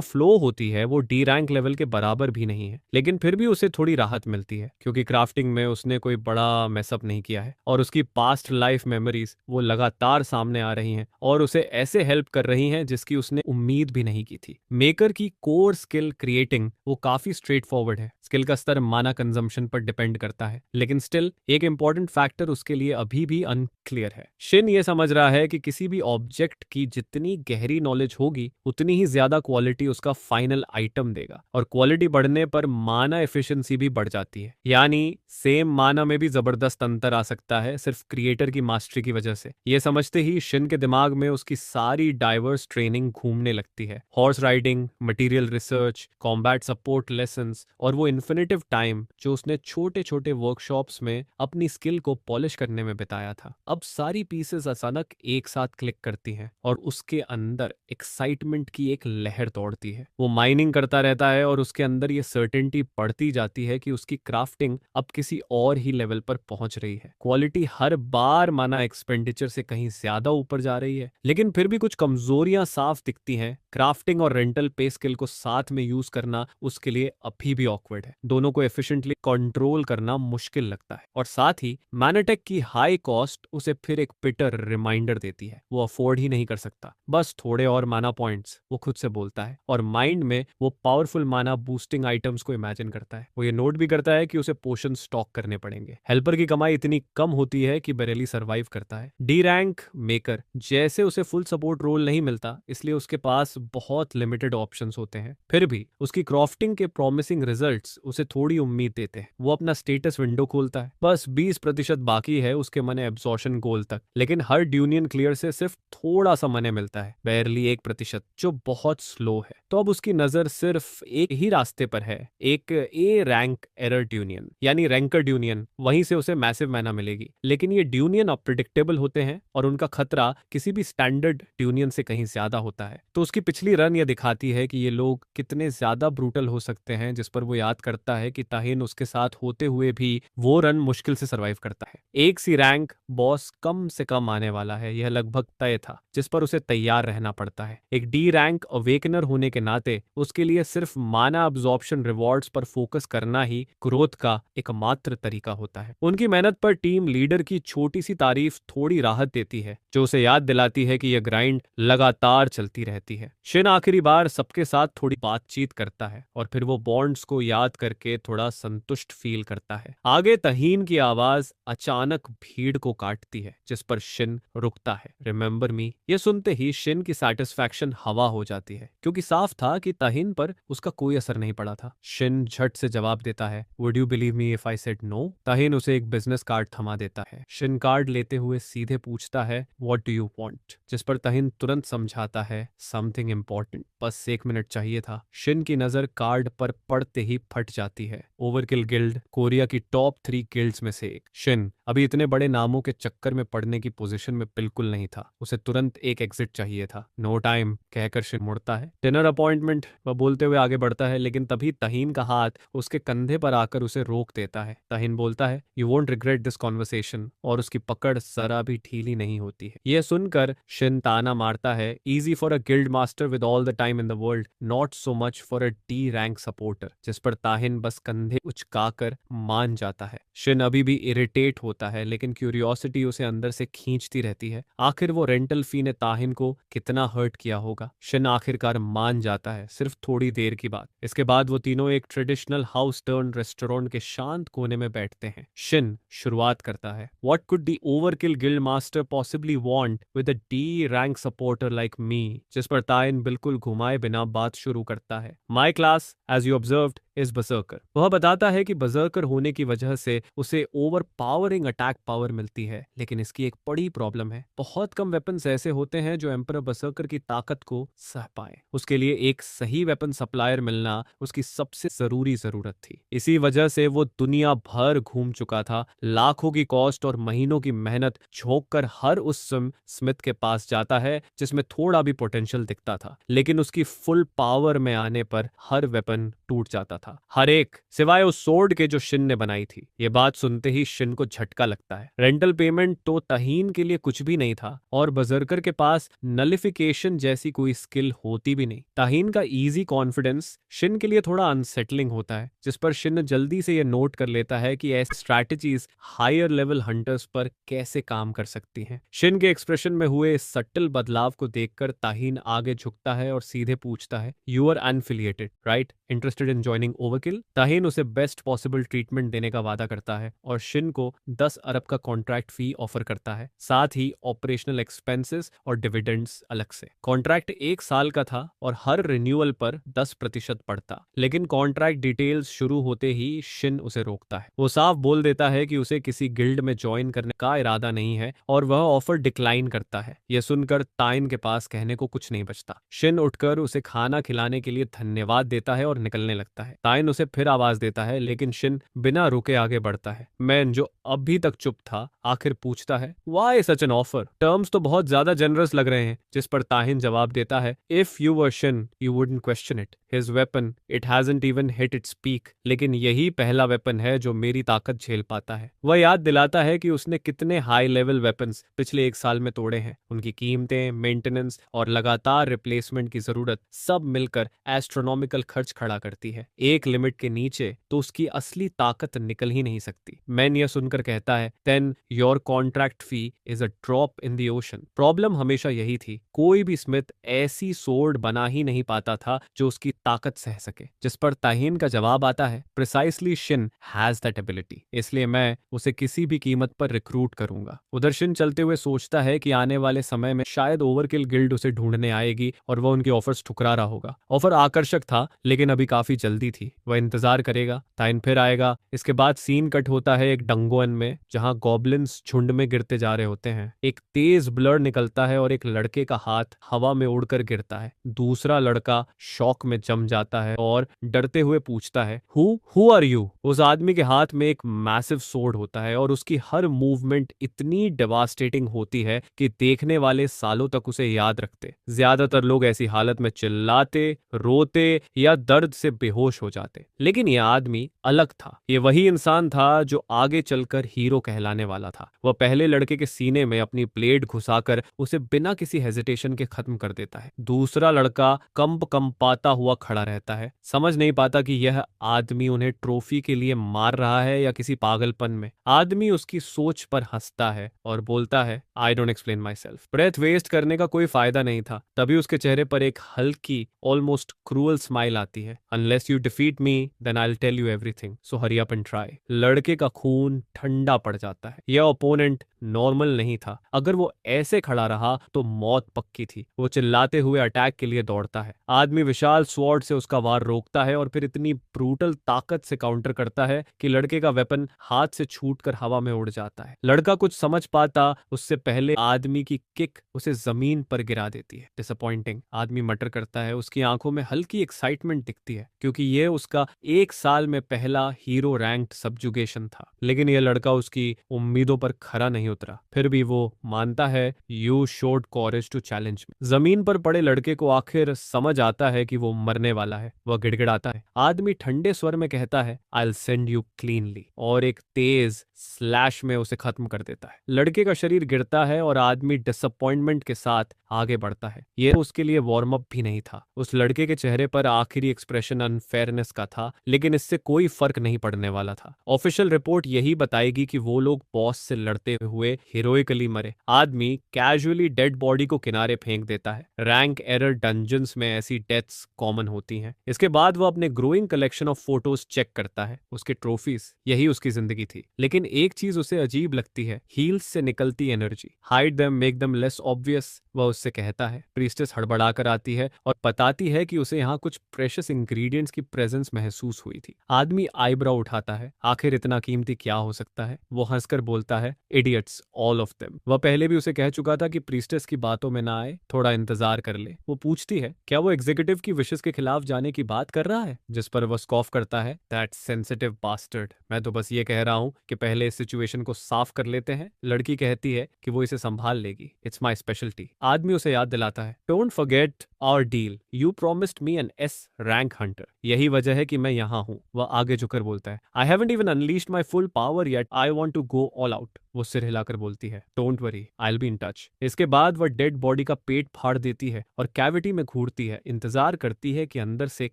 फ्लो होती है वो डी रैंक लेवल के बराबर भी नहीं है, लेकिन फिर भी उसे थोड़ी राहत मिलती है क्योंकि क्राफ्टिंग में उसने कोई बड़ा मैसअप नहीं किया है और उसकी पास्ट लाइफ मेमोरीज वो लगातार सामने आ रही हैं और उसे ऐसे हेल्प कर रही हैं जिसकी उसने उम्मीद भी नहीं की थी। मेकर की कोर स्किल क्रिएटिंग वो काफी स्ट्रेट फॉरवर्ड है। स्किल का स्तर माना कंजम्पशन पर डिपेंड करता है, लेकिन स्टिल एक इंपॉर्टेंट फैक्टर उसके लिए अभी भी अनक्लियर है। शिन ये समझ रहा है कि किसी भी ऑब्जेक्ट की जितनी गहरी नॉलेज होगी उतनी ही ज्यादा क्वालिटी उसका फाइनल आइटम देगा, और क्वालिटी बढ़ने पर माना एफिशिएंसी भी बढ़ जाती है। यानी सेम माना में भी जबरदस्त अंतर आ सकता है सिर्फ क्रिएटर की मास्टरी की वजह से। ये समझते ही शिन के दिमाग में उसकी सारी डाइवर्स ट्रेनिंग घूमने लगती है। Horse riding, material research, combat support lessons और वो इन्फिनिटिव टाइम जो उसने छोटे छोटे वर्कशॉप्स में अपनी स्किल को पॉलिश करने में बिताया था। अब सारी पीसेस अचानक एक साथ क्लिक करती हैं और उसके अंदर एक्साइटमेंट की एक लहर दौड़ती है। वो माइनिंग करता रहता है और उसके अंदर ये सर्टेनिटी बढ़ती जाती है कि उसकी क्राफ्टिंग अब किसी और ही लेवल पर पहुंच रही है। क्वालिटी हर बार माना एक्सपेंडिचर से कहीं ज्यादा ऊपर जा रही है, लेकिन फिर भी कुछ कमजोरियां साफ दिखती हैं। क्राफ्टिंग और रेंटल पे स्किल को साथ में यूज करना उसके लिए अभी भी ऑकवर्ड है। दोनों को एफिशिएंटली कंट्रोल करना मुश्किल लगता है और साथ ही मैनेटेक की हाई कॉस्ट उसे फिर एक बिटर रिमाइंडर देती है। वो अफोर्ड ही नहीं कर सकता, बस थोड़े और माना पॉइंट्स, वो खुद से बोलता है और माइंड में वो पावरफुल माना बूस्टिंग आइटम्स को इमेजिन करता है। वो ये नोट भी करता है कि उसे पोशन स्टॉक करने पड़ेंगे। हेल्पर की कमाई इतनी कम होती है कि बरेली सर्वाइव करता है। डी रैंक मेकर जैसे उसे फुल सपोर्ट रोल नहीं मिलता, इसलिए उसके पास बहुत लिमिटेड ऑप्शंस होते हैं। फिर भी उसकी क्राफ्टिंग के प्रॉमिसिंग रिजल्ट्स उसे थोड़ी उम्मीद देते हैं। वो अपना स्टेटस विंडो खोलता है, बस 20% बाकी है उसके मने एब्जॉर्शन गोल तक, लेकिन हर ड्यूनियन क्लियर से सिर्फ थोड़ा सा मने मिलता है, बैरली 1%, जो बहुत स्लो है। तो अब उसकी नजर सिर्फ एक ही रास्ते पर है, एक ए रैंक एरर ड्यूनियन, यानी रैंकर ड्यूनियन। वहीं से उसे मैसिव मैना मिलेगी, लेकिन ये ड्यूनियन अनप्रेडिक्टेबल होते हैं और उनका खतरा किसी भी स्टैंडर्ड ड्यूनियन से कहीं ज्यादा होता है। तो उसकी पिछली रन ये दिखाती है कि ये लोग कितने ज्यादा ब्रूटल हो सकते हैं, जिस पर वो याद करता है कि ताहिन उसके साथ होते हुए भी वो रन मुश्किल से सरवाइव करता है। एक सी रैंक बॉस कम से कम आने वाला है, यह लगभग तय था, जिस पर उसे तैयार रहना पड़ता है। एक डी रैंक अवेकनर होने के नाते उसके लिए सिर्फ माना अब्जॉर्प्शन रिवॉर्ड्स पर फोकस करना ही ग्रोथ का एकमात्र तरीका होता है। उनकी मेहनत पर टीम लीडर की छोटी सी तारीफ थोड़ी राहत देती है, जो उसे याद दिलाती है कि यह ग्राइंड लगातार चलती रहती है। शिन आखिरी बार सबके साथ थोड़ी बातचीत करता है और फिर वो बॉन्ड्स को याद करके थोड़ा संतुष्ट फील करता है। आगे तहीन की आवाज अचानक भीड़ को काटती है, जिस पर शिन रुकता है। रिमेंबर मी, ये सुनते ही शिन की सेटिस्फैक्शन हवा हो जाती है, क्योंकि साफ था कि तहीन पर उसका कोई असर नहीं पड़ा था। शिन झट से जवाब देता है, would you believe me if I said no? तहीन उसे एक बिजनेस कार्ड थमा देता है। शिन कार्ड लेते हुए सीधे पूछता है, व्हाट डू यू वांट? जिस पर तहीन तुरंत समझाता है, समथिंग इंपॉर्टेंट, बस 1 मिनट चाहिए था। शिन की नजर कार्ड पर पड़ते ही फट जाती है। ओवरकिल गिल्ड, कोरिया की टॉप 3 गिल्ड्स में से एक। शिन अभी इतने बड़े नामों के चक्कर में पड़ने की पोजीशन में बिल्कुल नहीं था। उसे तुरंत एक एग्जिट चाहिए था। नो टाइम कहकर शिन मुड़ता है। डिनर अपॉइंटमेंट, वह बोलते हुए आगे बढ़ता है, लेकिन तभी तहीन का हाथ उसके कंधे पर आकर उसे रोक देता है। तहीन बोलता है, you won't regret this conversation, और उसकी पकड़ जरा भी ढीली नहीं होती है। यह सुनकर शिन ताना मारता है, easy for a guild master with all the time in the world, not so much for a D rank supporter. जिस पर ताहिन बस कंधे कंधे उचकाकर मान जाता है। शिन अभी भी इरिटेट होता है, लेकिन क्यूरियोसिटी उसे अंदर से खींचती रहती है। आखिर वो रेंटल फी ने ताहिन को कितना हर्ट किया होगा। शिन आखिरकार मान जाता है, सिर्फ थोड़ी देर की बात। इसके बाद वो तीनों एक ट्रेडिशनल हाउस टर्न रेस्टोरेंट के शांत कोने में बैठते हैं। शिन शुरुआत करता है, what could the overkill guild master possibly want with a D rank supporter like me, जिस पर ताइन बिल्कुल घुमाए बिना बात शुरू करता है। My class as you observed is berserker. वह बताता है कि बजर्कर होने की वजह से उसे ओवर पावरिंग अटैक पावर मिलती है, लेकिन इसकी एक बड़ी प्रॉब्लम है। बहुत कम वेपन्स ऐसे होते हैं जो एम्परर बजर्कर की ताकत को सह पाए। उसके लिए एक सही वेपन सप्लायर मिलना उसकी सबसे जरूरी जरूरत थी। इसी वजह से वो दुनिया भर घूम चुका था, लाखों की कॉस्ट और महीनों की मेहनत झोंक कर हर उस स्मिथ के पास जाता है जिसमें थोड़ा भी पोटेंशियल दिखता था, लेकिन उसकी फुल पावर में आने पर हर वेपन टूट जाता था, हर एक, सिवाय उस सोर्ड के जो शिन ने बनाई थी। ये बात सुनते ही शिन को झटका लगता है। रेंटल पेमेंट तो तहीन के लिए कुछ भी नहीं था, और बजर्कर के पास नलिफिकेशन जैसी कोई स्किल होती भी नहीं। तहीन का इजी कॉन्फिडेंस शिन के लिए थोड़ा अनसेटलिंग होता है, जिस पर शिन जल्दी से ये नोट कर लेता है कि ऐसी स्ट्रैटेजीज हायर लेवल हंटर्स पर कैसे काम कर सकती हैं। शिन के एक्सप्रेशन में हुए इस सटल बदलाव को देखकर ताहीन आगे झुकता है और सीधे पूछता है, you are unaffiliated right, interested in joining overkill? ताहीन उसे बेस्ट पॉसिबल ट्रीटमेंट देने का वादा करता है और शिन को 10 अरब का कॉन्ट्रैक्ट फी ऑफर करता है, साथ ही ऑपरेशनल एक्सपेंसेस और डिविडेंड्स अलग से। कॉन्ट्रैक्ट 1 साल का था और हर रिन्यूअल पर 10% बढ़ता, लेकिन कॉन्ट्रैक्ट डिटेल्स शुरू होते ही शिन उसे रोकता है। वो साफ बोल देता है कि उसे किसी गिल्ड में ज्वाइन करने का इरादा नहीं है और वह ऑफर डिक्लाइन करता है। यह सुनकर ताइन के पास कहने को कुछ नहीं बचता। शिन उठकर उसे खाना खिलाने के लिए धन्यवाद देता है और निकलने लगता है। ताइन उसे फिर आवाज देता है, लेकिन शिन बिना रुके आगे बढ़ता है। मैन, जो अभी तक चुप था, आखिर पूछता है, why such an offer? Terms तो बहुत ज्यादा जनरस लग रहे हैं। जिस पर ताहिन जवाब देता है, if you were Shin you wouldn't question it. His weapon it hasn't even hit its peak, लेकिन यही पहला वेपन है जो मेरी ताकत झेल पाता है। वह याद दिलाता है कि उसने कितने हाई लेवल वेपन्स पिछले 1 साल में तोड़े हैं। उनकी कीमतें, मेंटेनेंस और लगातार रिप्लेसमेंट की जरूरत सब मिलकर एस्ट्रोनॉमिकल खर्च खड़ा करती है। एक लिमिट के नीचे तो उसकी असली ताकत निकल ही नहीं सकती। मैन यह सुनकर कहता है, then your contract fee is a drop in the ocean. Problem हमेशा यही थी, कोई भी स्मिथ ऐसी सोर्ड बना ही नहीं पाता था जो उसकी ताकत सह सके। जिस पर ताहीन का जवाब आता है, precisely Shin has that ability, इसलिए मैं उसे किसी भी कीमत पर रिक्रूट करूंगा। उधर शिन चलते हुए सोचता है कि आने वाले समय में शायद ओवरकिल गिल्ड उसे ढूंढने आएगी और वह उनके ऑफर्स ठुकरा रहा होगा। ऑफर आकर्षक था, लेकिन अभी काफी जल्दी थी। वह इंतजार करेगा, ताइन फिर आएगा। इसके बाद सीन कट होता है एक डंगोअन में, जहां गॉब्लिन्स झुंड में गिरते जा रहे होते हैं। एक तेज ब्लर निकलता है और एक लड़के का हाथ हवा में उड़कर गिरता है। दूसरा लड़का शॉक में जम जाता है और डरते हुए पूछता है, हु आर यू? उस आदमी के हाथ में एक मैसिव सोर्ड होता है और उसकी हर मूवमेंट इतनी डेवास्टेटिंग होती है कि देखने वाले सालों तक उसे याद रखते। ज्यादातर लोग ऐसी हालत में चिल्लाते, रोते या दर्द से बेहोश हो जाते, लेकिन यह आदमी अलग था। ये वही इंसान था जो आगे चलकर हीरो कहलाने वाला था। वह पहले लड़के के सीने में अपनी ब्लेड घुसाकर उसे बिना किसी हेजिटेशन के खत्म कर देता है। दूसरा लड़का कंपाता हुआ खड़ा रहता है, समझ नहीं पाता कि यह आदमी उन्हें ट्रॉफी के लिए मार रहा है या किसी पागलपन में। आदमी उसकी सोच पर हंसता है और बोलता है, I don't explain myself. Breath waste करने का कोई फायदा नहीं था। तभी उसके चेहरे पर एक हल्की, ऑलमोस्ट क्रूअल स्माइल आती है। Unless you defeat me then I will tell you everything, so hurry up and try. लड़के का खून ठंडा पड़ जाता है। यह ओपोनेंट नॉर्मल नहीं था। अगर वो ऐसे खड़ा रहा तो मौत पक्की थी। वो चिल्लाते हुए अटैक के लिए दौड़ता है। आदमी विशाल स्वॉर्ड से उसका वार रोकता है और फिर इतनी ब्रूटल ताकत से काउंटर करता है कि लड़के का वेपन हाथ से छूटकर हवा में उड़ जाता है। लड़का कुछ समझ पाता उससे पहले आदमी की किक उसे जमीन पर गिरा देती है। डिसअपॉइंटिंग, आदमी मटर करता है। उसकी आंखों में हल्की एक्साइटमेंट दिखती है, क्योंकि यह उसका 1 साल में पहला हीरो रैंक्ड सबजुगेशन था। लेकिन यह लड़का उसकी उम्मीदों पर खरा नहीं उतरा। फिर भी वो मानता है, you showed courage to challenge me. जमीन पर पड़े लड़के को आखिर समझ आता है कि वो मरने वाला है। वह गिड़गिड़ाता है। आदमी ठंडे स्वर में कहता है, I will send you cleanly, और एक तेज स्लैश में उसे खत्म कर देता है। लड़के का शरीर गिरता है और आदमी डिसअपॉइंटमेंट के साथ आगे बढ़ता है। यह उसके लिए वार्म अप भी नहीं था। उस लड़के के चेहरे पर आखिरी एक्सप्रेशन अनफेयरनेस का था, लेकिन इससे कोई फर्क नहीं पड़ने वाला था। ऑफिशियल रिपोर्ट यही बताएगी कि वो लोग बॉस से लड़ते हुए हीरोइकली मरे। आदमी कैजुअली डेड बॉडी को किनारे फेंक देता है। रैंक एरर डंजन्स में ऐसी डेथ्स कॉमन होती हैं। इसके बाद वो अपने growing collection of photos check करता है, उसके ट्रॉफीज, यही उसकी जिंदगी थी। लेकिन एक चीज उसे अजीब लगती है, हील्स से निकलती energy. Hide them, make them less obvious, वह उससे कहता है। प्रीस्टेस हड़बड़ाकर आती है और बताती है कि उसे यहाँ कुछ प्रेशियस इंग्रेडिएंट्स की प्रेजेंस महसूस हुई थी। आदमी आईब्रो उठाता है, आखिर इतना कीमती क्या हो सकता है? वो हंसकर बोलता है, इडियट्स ऑल ऑफ देम। वह पहले भी उसे कह चुका था कि प्रीस्टेस की बातों में ना आए, थोड़ा इंतजार कर ले। वो पूछती है, क्या वो एग्जीक्यूटिव की विशेस के खिलाफ जाने की बात कर रहा है? जिस पर वह स्कॉफ करता है, दैट सेंसिटिव बास्टर्ड, मैं तो बस ये कह रहा हूँ कि पहले इस सिचुएशन को साफ कर लेते हैं। लड़की कहती है कि वो इसे संभाल लेगी, इट्स माई स्पेशलिटी। आदमी उसे याद दिलाता है, don't forget our deal, you promised me an S rank hunter, यही वजह है कि मैं यहाँ हूँ। वह आगे झुककर बोलता है, I haven't even unleashed my full power yet, I want to go all out. वो सिर हिलाकर बोलती है, don't worry, I will be in touch. इसके बाद वह डेड बॉडी का पेट फाड़ देती है और कैविटी में घूरती है, इंतजार करती है कि अंदर से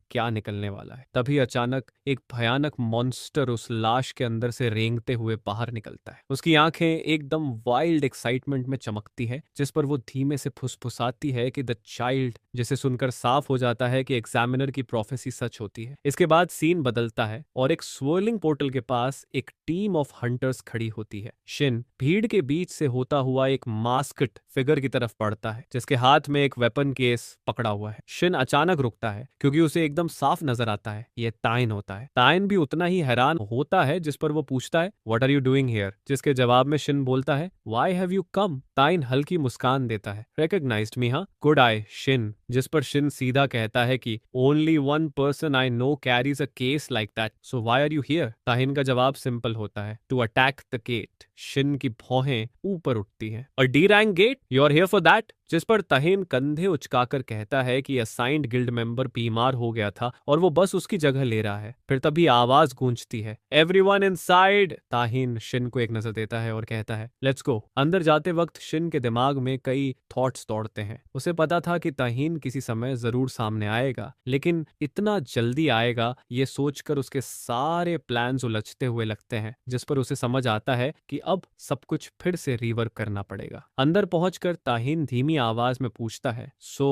क्या निकलने वाला है। तभी अचानक एक भयानक मॉन्स्टर उस लाश के अंदर से रेंगते हुए बाहर निकलता है। उसकी आंखें एकदम वाइल्ड एक्साइटमेंट में चमकती है, जिस पर वो धीमे से फुसफुसाती है कि द चाइल्ड, जिसे सुनकर साफ हो जाता है कि एग्जामिनर की प्रोफेसी सच होती है। इसके बाद सीन बदलता है और एक स्वर्लिंग पोर्टल के पास एक टीम ऑफ हंटर्स खड़ी होती है। शिन भीड़ के बीच से होता हुआ एक मास्कड फिगर की तरफ बढ़ता है, जिसके हाथ में एक वेपन केस पकड़ा हुआ है। शिन अचानक रुकता है क्योंकि उसे एकदम साफ नजर आता है, यह ताइन होता है। ताइन भी उतना ही हैरान होता है, जिस पर वो पूछता है, what are you doing here? जिसके जवाब में शिन बोलता है, व्हाई हैव यू कम? ताइन हल्की मुस्कान देता है, रिकॉग्नाइज्ड मी हाँ? Good I Shin. जिस पर शिन सीधा कहता है कि only one person I know carries a case like that, so why are you here? ताहिन का जवाब सिंपल होता है, टू अटैक द गेट। शिन की भौहें ऊपर उठती हैं। और D rank gate, you are here for that? जिस पर तहीन कंधे उचकाकर कहता है कि असाइंड गिल्ड मेंबर बीमार हो गया था और वो बस उसकी जगह ले रहा है। फिर तभी आवाज गूंजती है, एवरीवन इनसाइड। ताहिन शिन को एक नजर देता है और कहता है, लेट्स गो। अंदर जाते वक्त शिन के दिमाग में कई थॉट्स दौड़ते हैं। उसे पता था कि ताहिन किसी समय जरूर सामने आएगा, लेकिन इतना जल्दी आएगा ये सोचकर उसके सारे प्लान्स उलझते हुए लगते हैं, जिस पर उसे समझ आता है कि अब सब कुछ फिर से रिवर्क करना पड़ेगा। अंदर पहुंचकर ताहिन धीमी आवाज में पूछता है, so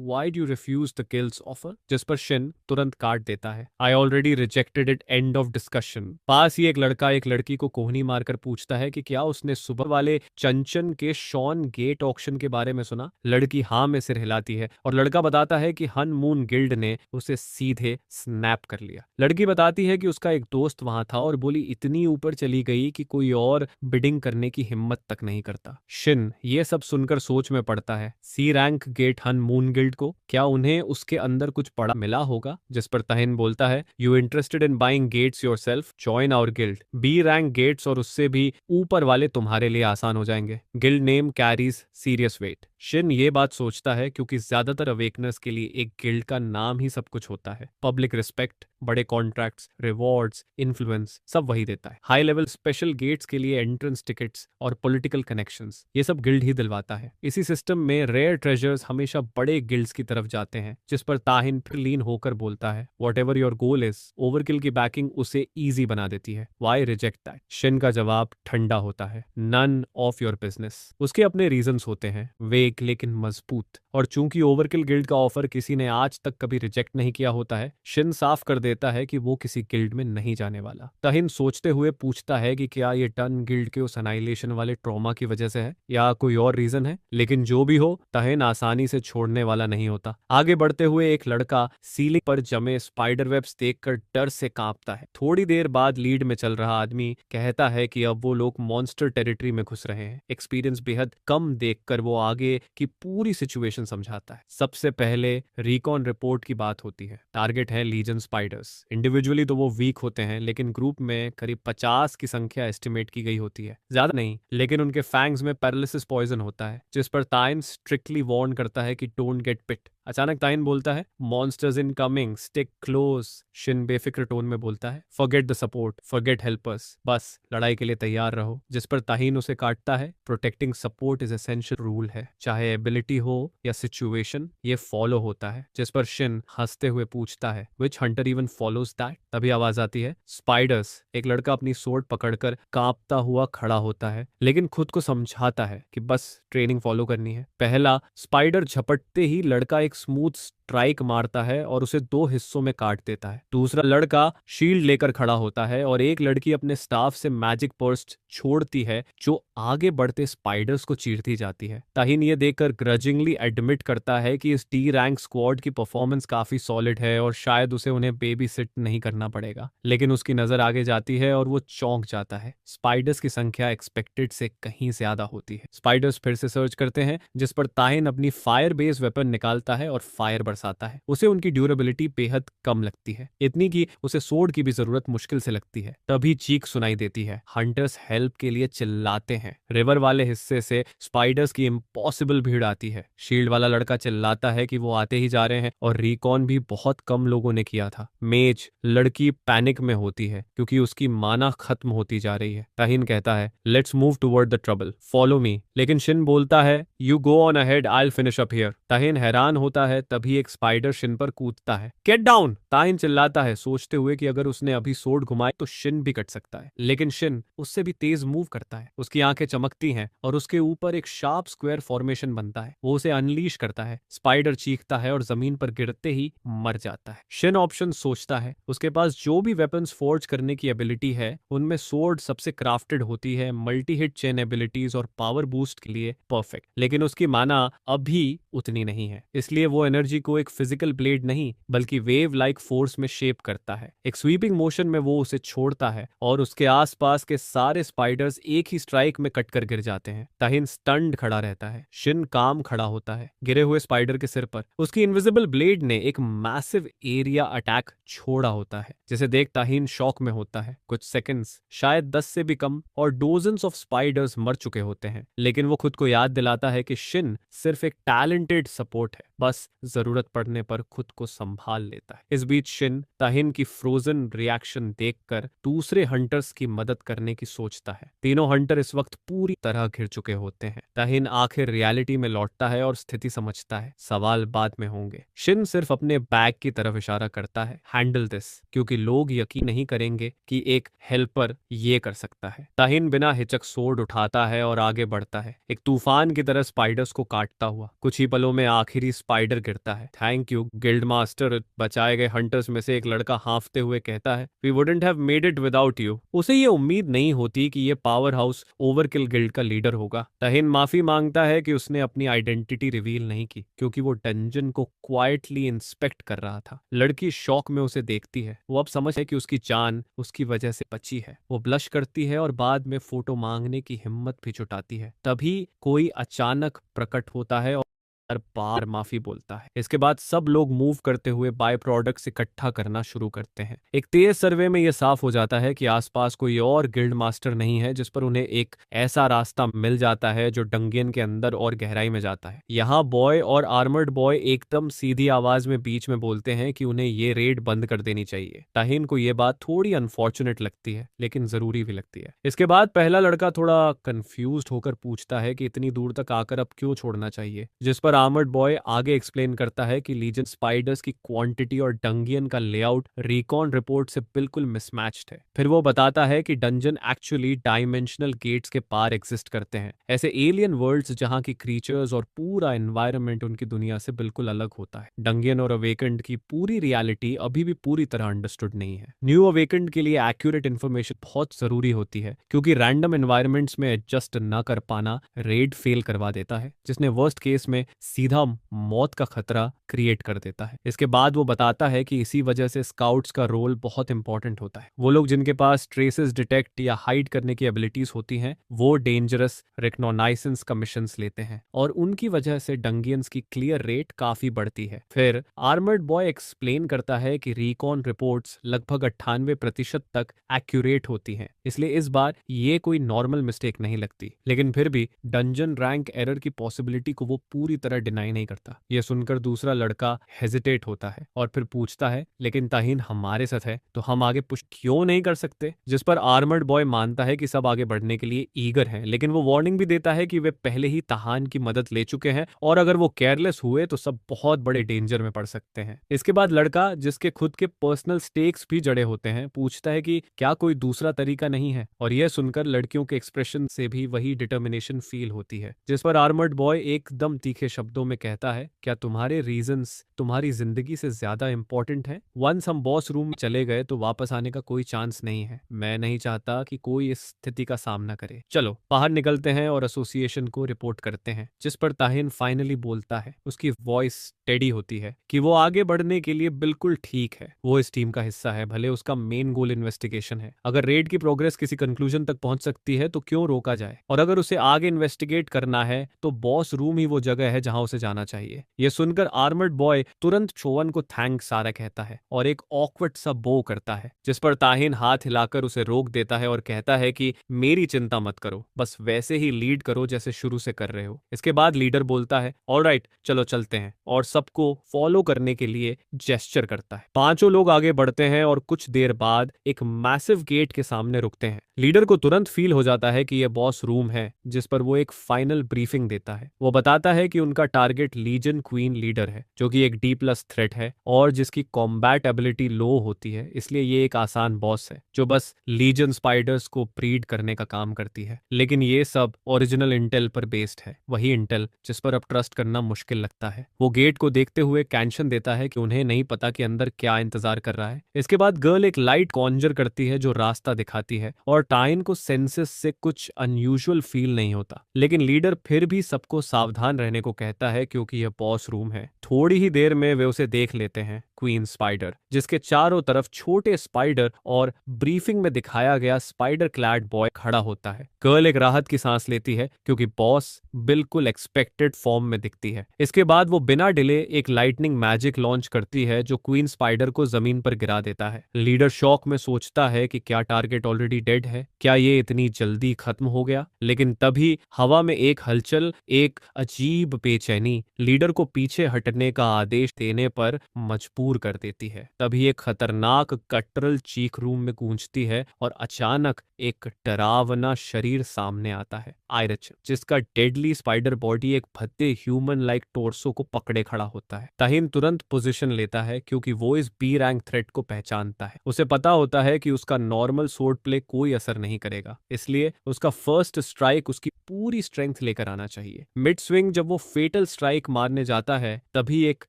why do you refuse the kills offer? जिस पर शिन तुरंत काट देता है, I already rejected it, end of discussion. पास ही एक लड़का एक लड़की को कोहनी मारकर पूछता है कि क्या उसने सुबह वाले चंचन के शॉन गेट ऑक्शन के बारे में सुना? लड़की हाँ में सिर हिलाती है और लड़का बताता है कि हन मून गिल्ड ने उसे सीधे स्नैप कर लिया। लड़की बताती है कि उसका एक दोस्त वहां था और बोली इतनी ऊपर चली गई कि कोई और बिडिंग करने की हिम्मत तक नहीं करता। शिन ये सब सुनकर सोच में पड़ता है, सी रैंक गेट हन मून गिल्ड को, क्या उन्हें उसके अंदर कुछ पड़ा मिला होगा? जिस पर तहिन बोलता है, you interested in buying gates yourself, join our guild. B rank gates और उससे भी ऊपर वाले तुम्हारे लिए आसान हो जाएंगे। Guild name carries serious weight. Shin ये बात सोचता है क्योंकि ज्यादातर अवेकनर्स के लिए एक गिल्ड का नाम ही सब कुछ होता है। पब्लिक रिस्पेक्ट, बड़े कॉन्ट्रैक्ट्स, रिवॉर्ड्स, इन्फ्लुएंस, सब वही देता है। हाई लेवल स्पेशल गेट्स के लिए एंट्रेंस टिकट्स और पॉलिटिकल कनेक्शंस, ये सब गिल्ड ही दिलवाता है। इसी सिस्टम में रेयर ट्रेजर्स हमेशा बड़े गिल्ड्स की तरफ जाते हैं। जिस पर ताहिन फिर लीन होकर बोलता है, whatever your goal is, overkill की बैकिंग उसे इजी बना देती है, व्हाई रिजेक्ट दैट? शिन का जवाब ठंडा होता है, नन ऑफ योर बिजनेस। उसके अपने रीजंस होते हैं, वेग लेकिन मजबूत। और चूंकि ओवरकिल गिल्ड का ऑफर किसी ने आज तक कभी रिजेक्ट नहीं किया होता है, शिन साफ कर देता है कि वो किसी गिल्ड में नहीं जाने वाला। तहिन सोचते हुए पूछता है कि क्या ये टन गिल्ड के उस अनाइलेशन वाले ट्रॉमा की वजह से है या कोई और रीजन है। लेकिन जो भी हो, तहिन आसानी से छोड़ने वाला नहीं होता। आगे बढ़ते हुए एक लड़का सीलिंग पर जमे स्पाइडर वेब्स देखकर डर से कांपता है। थोड़ी देर बाद लीड में चल रहा आदमी कहता है कि अब वो लोग मॉन्स्टर टेरिटरी में घुस रहे हैं। एक्सपीरियंस बेहद कम देखकर वो आगे की पूरी सिचुएशन समझाता है। सबसे पहले रिकॉन रिपोर्ट की बात होती है। टारगेट है लीजन स्पाइडर्स। इंडिविजुअली तो वो वीक होते हैं, लेकिन ग्रुप में करीब 50 की संख्या एस्टिमेट की गई होती है। ज्यादा नहीं, लेकिन उनके फैंग्स में पैरालिसिस पॉइजन होता है। जिस पर ताइन स्ट्रिक्टली वार्न करता है कि डोंट गेट पिट। अचानक ताइन बोलता है, monsters in coming, stick close. Shin बेफिक्र टोन में बोलता है, forget the support, forget helpers, बस लड़ाई के लिए तैयार रहो। जिस पर ताहिन उसे काटता है, protecting support is essential rule है, चाहे एबिलिटी हो या सिचुएशन, ये फॉलो होता है। जिस पर शिन हंसते हुए पूछता है, विच हंटर इवन फॉलोज दैट। तभी आवाज आती है, स्पाइडर्स। एक लड़का अपनी सोर्ड पकड़कर कांपता हुआ खड़ा होता है, लेकिन खुद को समझाता है कि बस ट्रेनिंग फॉलो करनी है। पहला स्पाइडर झपटते ही लड़का एक स्मूथ स्ट्राइक मारता है और उसे दो हिस्सों में काट देता है। दूसरा लड़का शील्ड लेकर खड़ा होता है और एक लड़की अपने स्टाफ से मैजिक पर्स्ट छोड़ती है जो आगे बढ़ते स्पाइडर्स को चीरती जाती है। ताहिन ये देखकर ग्रजिंगली एडमिट करता है कि इस डी रैंक स्क्वाड की परफॉर्मेंस काफी सॉलिड है और शायद उसे उन्हें बेबी सिट नहीं करना पड़ेगा। लेकिन उसकी नजर आगे जाती है और वो चौंक जाता है। स्पाइडर्स की संख्या एक्सपेक्टेड से कहीं ज्यादा होती है। स्पाइडर्स फिर से सर्च करते हैं, जिस पर ताहिन अपनी फायर बेस्ड वेपन निकालता है और फायर बरसाता है। उसे उनकी ड्यूरेबिलिटी बेहद कम लगती है, इतनी कि उसे सोड की भी जरूरत मुश्किल से लगती है। तभी चीख सुनाई देती है। हंटर्स हेल्प के लिए चिल्लाते हैं। रिवर वाले हिस्से से स्पाइडर्स की इम्पॉसिबल भीड़ आती है। शील्ड वाला लड़का चिल्लाता है कि वो आते ही जा रहे हैं और रिकॉन भी बहुत कम लोगों ने किया था। मेज लड़की पैनिक में होती है क्योंकि उसकी माना खत्म होती जा रही है। ताहिन कहता है, let's move toward the trouble, follow me. लेकिन शिन बोलता है, you go on ahead, I will finish up here. ताहिन हैरान होता है, तभी एक स्पाइडर शिन पर कूदता है। गेट डाउन, ताहिन चिल्लाता है, सोचते हुए कि अगर उसने अभी सोड घुमाई तो शिन भी कट सकता है। लेकिन शिन उससे भी तेज मूव करता है। उसकी आंखें चमकती हैं और उसके ऊपर एक शार्प स्क्वायर फॉर्मेशन बनता है। वो उसे अनलीश करता है। स्पाइडर चीखता है और जमीन पर गिरते ही मर जाता है। शिन ऑप्शन सोचता है। उसके पास जो भी वेपन्स फोर्ज करने की एबिलिटी है उनमें सोर्ड सबसे क्राफ्टेड होती है, मल्टी हिट चेन एबिलिटीज और पावर बूस्ट के लिए परफेक्ट। लेकिन उसकी माना अभी उतनी नहीं है, इसलिए वो एनर्जी को एक फिजिकल ब्लेड नहीं बल्कि वेव लाइक फोर्स में शेप करता है। एक स्वीपिंग मोशन में वो उसे छोड़ता है और उसके आसपास के सारे स्पाइडर्स एक ही स्ट्राइक में कटकर गिर जाते हैं। ताहिन स्टन्ड खड़ा रहता है। शिन काम खड़ा होता है गिरे हुए स्पाइडर के सिर पर। उसकी इनविजिबल ब्लेड ने एक मैसिव एरिया अटैक छोड़ा होता है, जिसे देख ताहिन शॉक में होता है। कुछ सेकंड्स, शायद 10 से भी कम, और डोजन्स ऑफ स्पाइडर्स मर चुके होते हैं। लेकिन वो खुद को याद दिलाता है कि शिन सिर्फ एक टैलेंटेड सपोर्ट है, बस जरूरत पड़ने पर खुद को संभाल लेता है। इस बीच शिन ताहिन की फ्रोजन रिएक्शन देखकर दूसरे हंटर्स की मदद करने की सोचता है। तीनों हंटर इस वक्त पूरी तरह घिर चुके होते हैं। ताहिन आखिर रियलिटी में लौटता है और स्थिति समझता है। सवाल बाद में होंगे। शिन सिर्फ अपने बैग की तरफ इशारा करता है, हैंडल दिस, क्योंकि लोग यकीन नहीं करेंगे कि एक हेल्पर ये कर सकता है। ताहिन बिना हिचक सोर्ड उठाता है और आगे बढ़ता है, एक तूफान की तरह स्पाइडर्स को काटता हुआ। कुछ ही पलों में आखिरी स्पाइडर गिरता है। थैंक यू गिल्ड मास्टर, बचाए गए हंटर्स में से एक लड़का हाँफते हुए कहता है, we wouldn't have made it without you. उसे ये उम्मीद नहीं होती कि ये पावर हाउस ओवरकिल गिल्ड का लीडर होगा। ताहिन माफी मांगता है कि उसने अपनी आइडेंटिटी रिवील नहीं की, क्योंकि वो डंजन को क्वाइटली इंस्पेक्ट कर रहा था। लड़की शौक में उसे देखती है। वो अब समझ है कि उसकी जान उसकी वजह से बची है। वो ब्लश करती है और बाद में फोटो मांगने की हिम्मत भी जुटाती है। तभी कोई अचानक प्रकट होता है और हर बार माफी बोलता है। इसके बाद सब लोग मूव करते हुए बाय प्रोडक्ट्स इकट्ठा करना शुरू करते हैं। एक तेज सर्वे में यह साफ हो जाता है कि आसपास कोई और गिल्ड मास्टर नहीं है, जिस पर उन्हें एक ऐसा रास्ता मिल जाता है जो डंगियन के अंदर और गहराई में जाता है। यहाँ बॉय और आर्मर्ड बॉय एकदम सीधी आवाज में बीच में बोलते हैं कि उन्हें ये रेड बंद कर देनी चाहिए। ताहिन को यह बात थोड़ी अनफॉर्चुनेट लगती है, लेकिन जरूरी भी लगती है। इसके बाद पहला लड़का थोड़ा कंफ्यूज्ड होकर पूछता है कि इतनी दूर तक आकर अब क्यों छोड़ना चाहिए, जिस पर आर्मर्ड बॉय आगे एक्सप्लेन करता है कि लीजन स्पाइडर्स की क्वांटिटी और डंगियन का लेआउट रिकॉन रिपोर्ट से बिल्कुल मिसमैच्ड है। फिर वो बताता है कि डंजन एक्चुअली डायमेंशनल गेट्स के पार एग्जिस्ट करते हैं, ऐसे एलियन वर्ल्ड्स जहां की क्रीचर्स और पूरा एनवायरनमेंट उनकी दुनिया से बिल्कुल अलग होता है। डंगियन और अवेकेंड की पूरी रियलिटी अभी भी पूरी तरह अंडरस्टूड नहीं है। न्यू अवेकेंड के लिए एक्यूरेट इन्फॉर्मेशन बहुत जरूरी होती है, क्योंकि रैंडम एनवायरनमेंट्स में एडजस्ट न कर पाना रेड फेल करवा देता है, जिसने वर्स्ट केस में सीधा मौत का खतरा क्रिएट कर देता है। इसके बाद वो बताता है कि इसी वजह से स्काउट्स का रोल बहुत इंपॉर्टेंट होता है। वो लोग जिनके पास ट्रेसेस डिटेक्ट या हाइड करने की एबिलिटीज होती हैं, वो डेंजरस रिकॉग्नाइजेंस का मिशंस लेते हैं और उनकी वजह से डंगियंस की क्लियर रेट काफी बढ़ती है। फिर आर्मर्ड बॉय एक्सप्लेन करता है कि रिकॉन रिपोर्ट्स लगभग 98% तक एक्यूरेट होती हैं, इसलिए इस बार ये कोई नॉर्मल मिस्टेक नहीं लगती। लेकिन फिर भी डंजन रैंक एरर की पॉसिबिलिटी को वो पूरी तरह डिनाई नहीं करता। यह सुनकर दूसरा लड़का हेजिटेट होता है और फिर पूछता है, लेकिन ताहिन हमारे साथ है तो हम आगे पुश क्यों नहीं कर सकते? जिस पर आर्मर्ड बॉय मानता है कि सब आगे बढ़ने के लिए ईगर हैं, लेकिन वो वार्निंग भी देता है कि वे पहले ही ताहान की मदद ले चुके हैं और अगर वो केयरलेस हुए तो सब बहुत बड़े डेंजर में पड़ सकते हैं। इसके बाद लड़का, जिसके खुद के पर्सनल स्टेक्स भी जड़े होते हैं, पूछता है कि क्या कोई दूसरा तरीका नहीं है, और यह सुनकर लड़कियों के एक्सप्रेशन से भी वही डिटर्मिनेशन फील होती है। जिस पर आर्मर्ड बॉय एकदम तीखे शब्दों में कहता है, क्या तुम्हारे रीजंस तुम्हारी जिंदगी से ज्यादा इंपॉर्टेंट है? वंस हम बॉस रूम में चले गए तो वापस आने का कोई चांस नहीं है। मैं नहीं चाहता कि कोई इस स्थिति का सामना करे। चलो बाहर निकलते हैं और एसोसिएशन को रिपोर्ट करते हैं। जिस पर ताहिन फाइनली बोलता है, उसकी वॉइस टेडी होती है कि वो आगे बढ़ने के लिए बिल्कुल ठीक है। वो इस टीम का हिस्सा है, भले उसका मेन गोल इन्वेस्टिगेशन है। अगर रेड की प्रोग्रेस किसी कंक्लूजन तक पहुंच सकती है तो क्यों रोका जाए, और अगर उसे आगे इन्वेस्टिगेट करना है तो बॉस रूम ही वो जगह है जहां उसे जाना चाहिए। ये सुनकर आर्मर्ड बॉय तुरंत चोवन को थैंक सारा कहता है और एक ऑकवर्ड सा बो करता है, जिस पर ताहिन हाथ हिलाकर उसे रोक देता है और कहता है कि मेरी चिंता मत करो, बस वैसे ही लीड करो जैसे शुरू से कर रहे हो। इसके बाद लीडर बोलता है, ऑलराइट चलो चलते हैं, और सबको फॉलो करने के लिए जेस्चर करता है। पांचों लोग आगे बढ़ते हैं और कुछ देर बाद एक मैसिव गेट के सामने रुकते हैं। लीडर को तुरंत फील हो जाता है कि यह बॉस रूम है, जिस पर वो एक फाइनल ब्रीफिंग देता है। वो बताता है कि उनका टारगेट लीजन क्वीन लीडर है, जो कि एक D+ थ्रेट है और जिसकी कॉम्बैट एबिलिटी लो होती है, इसलिए ये एक आसान बॉस है जो बस लीजन स्पाइडर्स को ब्रीड करने का काम करती है। लेकिन ये सब ओरिजिनल इंटेल पर बेस्ड है, वही इंटेल जिस पर अब ट्रस्ट करना मुश्किल लगता है। वो गेट को देखते हुए कैंशन देता है कि उन्हें नहीं पता कि अंदर क्या इंतजार कर रहा है। इसके बाद गर्ल एक लाइट कॉन्जर करती है जो रास्ता दिखाती है, और टाइन को सेंसेस से कुछ अनयूजुअल फील नहीं होता, लेकिन लीडर फिर भी सबको सावधान रहने को कहता है क्योंकि यह बॉस रूम है। थोड़ी ही देर में वे उसे देख लेते हैं, क्वीन स्पाइडर, जिसके चारों तरफ छोटे स्पाइडर और ब्रीफिंग में दिखाया गया स्पाइडर क्लैड बॉय खड़ा होता है। गर्ल एक राहत की सांस लेती है क्योंकि बॉस बिल्कुल एक्सपेक्टेड फॉर्म में दिखती है। इसके बाद वो बिना डिले एक लाइटनिंग मैजिक लॉन्च करती है जो क्वीन स्पाइडर को जमीन पर गिरा देता है। लीडर शॉक में सोचता है कि क्या टारगेट ऑलरेडी डेड है, क्या ये इतनी जल्दी खत्म हो गया? लेकिन तभी हवा में एक हलचल, एक अजीब बेचैनी लीडर को पीछे हटने का आदेश देने पर मजबूर कर देती है। तभी एक खतरनाक गटरल चीख रूम में गूंजती है और अचानक एक डरावना शरीर सामने आता है, आयरच, जिसका डेडली स्पाइडर बॉडी एक भद्दे ह्यूमन लाइक टोर्सो को पकड़े खड़ा होता है। ताहिन तुरंत पोजीशन लेता है क्योंकि वो इस B रैंक थ्रेट को पहचानता है। उसे पता होता है कि उसका नॉर्मल सोर्ड प्ले कोई असर नहीं करेगा, इसलिए उसका फर्स्ट स्ट्राइक उसकी पूरी स्ट्रेंथ लेकर आना चाहिए। मिड स्विंग जब वो फेटल स्ट्राइक मारने जाता है, तभी एक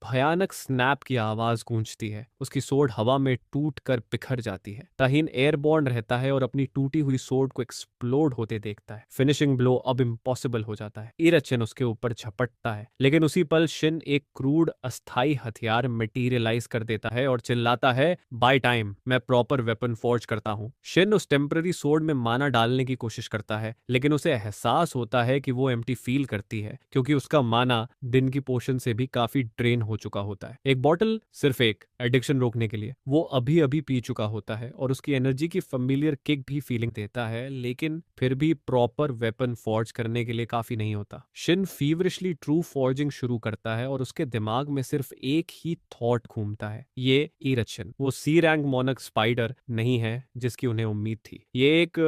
भयानक स्नैप की आवाज गूंजती है। उसकी सोर्ड हवा में टूट कर बिखर जाती है। ताहिन एयरबॉर्न रहता है और अपनी टूटी हुई सोर्ड को एक्सप्लोड होते देखता है। फिनिशिंग ब्लो अब इम्पॉसिबल हो जाता है। इराचिन उसके ऊपर झपटता है, लेकिन उसी पल शिन एक क्रूड अस्थाई हथियार मटेरियलाइज कर देता है और चिल्लाता है, बाय टाइम, मैं प्रॉपर वेपन फोर्ज करता हूँ। शिन उस टेम्पररी सोर्ड में माना डालने की कोशिश करता है, लेकिन उसे एहसास होता है कि वो एम्प्टी फील करती है क्योंकि उसका माना दिन की पोशन से भी काफी ड्रेन हो चुका होता है। एक बॉटल, सिर्फ एक, एडिक्शन रोकने के लिए वो अभी अभी पी चुका होता है और उसकी एनर्जी की फेमिलियर किक भी फीलिंग देता है, लेकिन फिर भी प्रॉपर वेपन फॉर्ज करने के लिए काफी नहीं होता। शिन फीवरिशली ट्रू फॉर्जिंग शुरू करता है और उसके दिमाग में सिर्फ एक ही थॉट घूमता है, ये इराचिन वो C रैंक मोनक स्पाइडर नहीं है जिसकी उन्हें उम्मीद थी। ये एक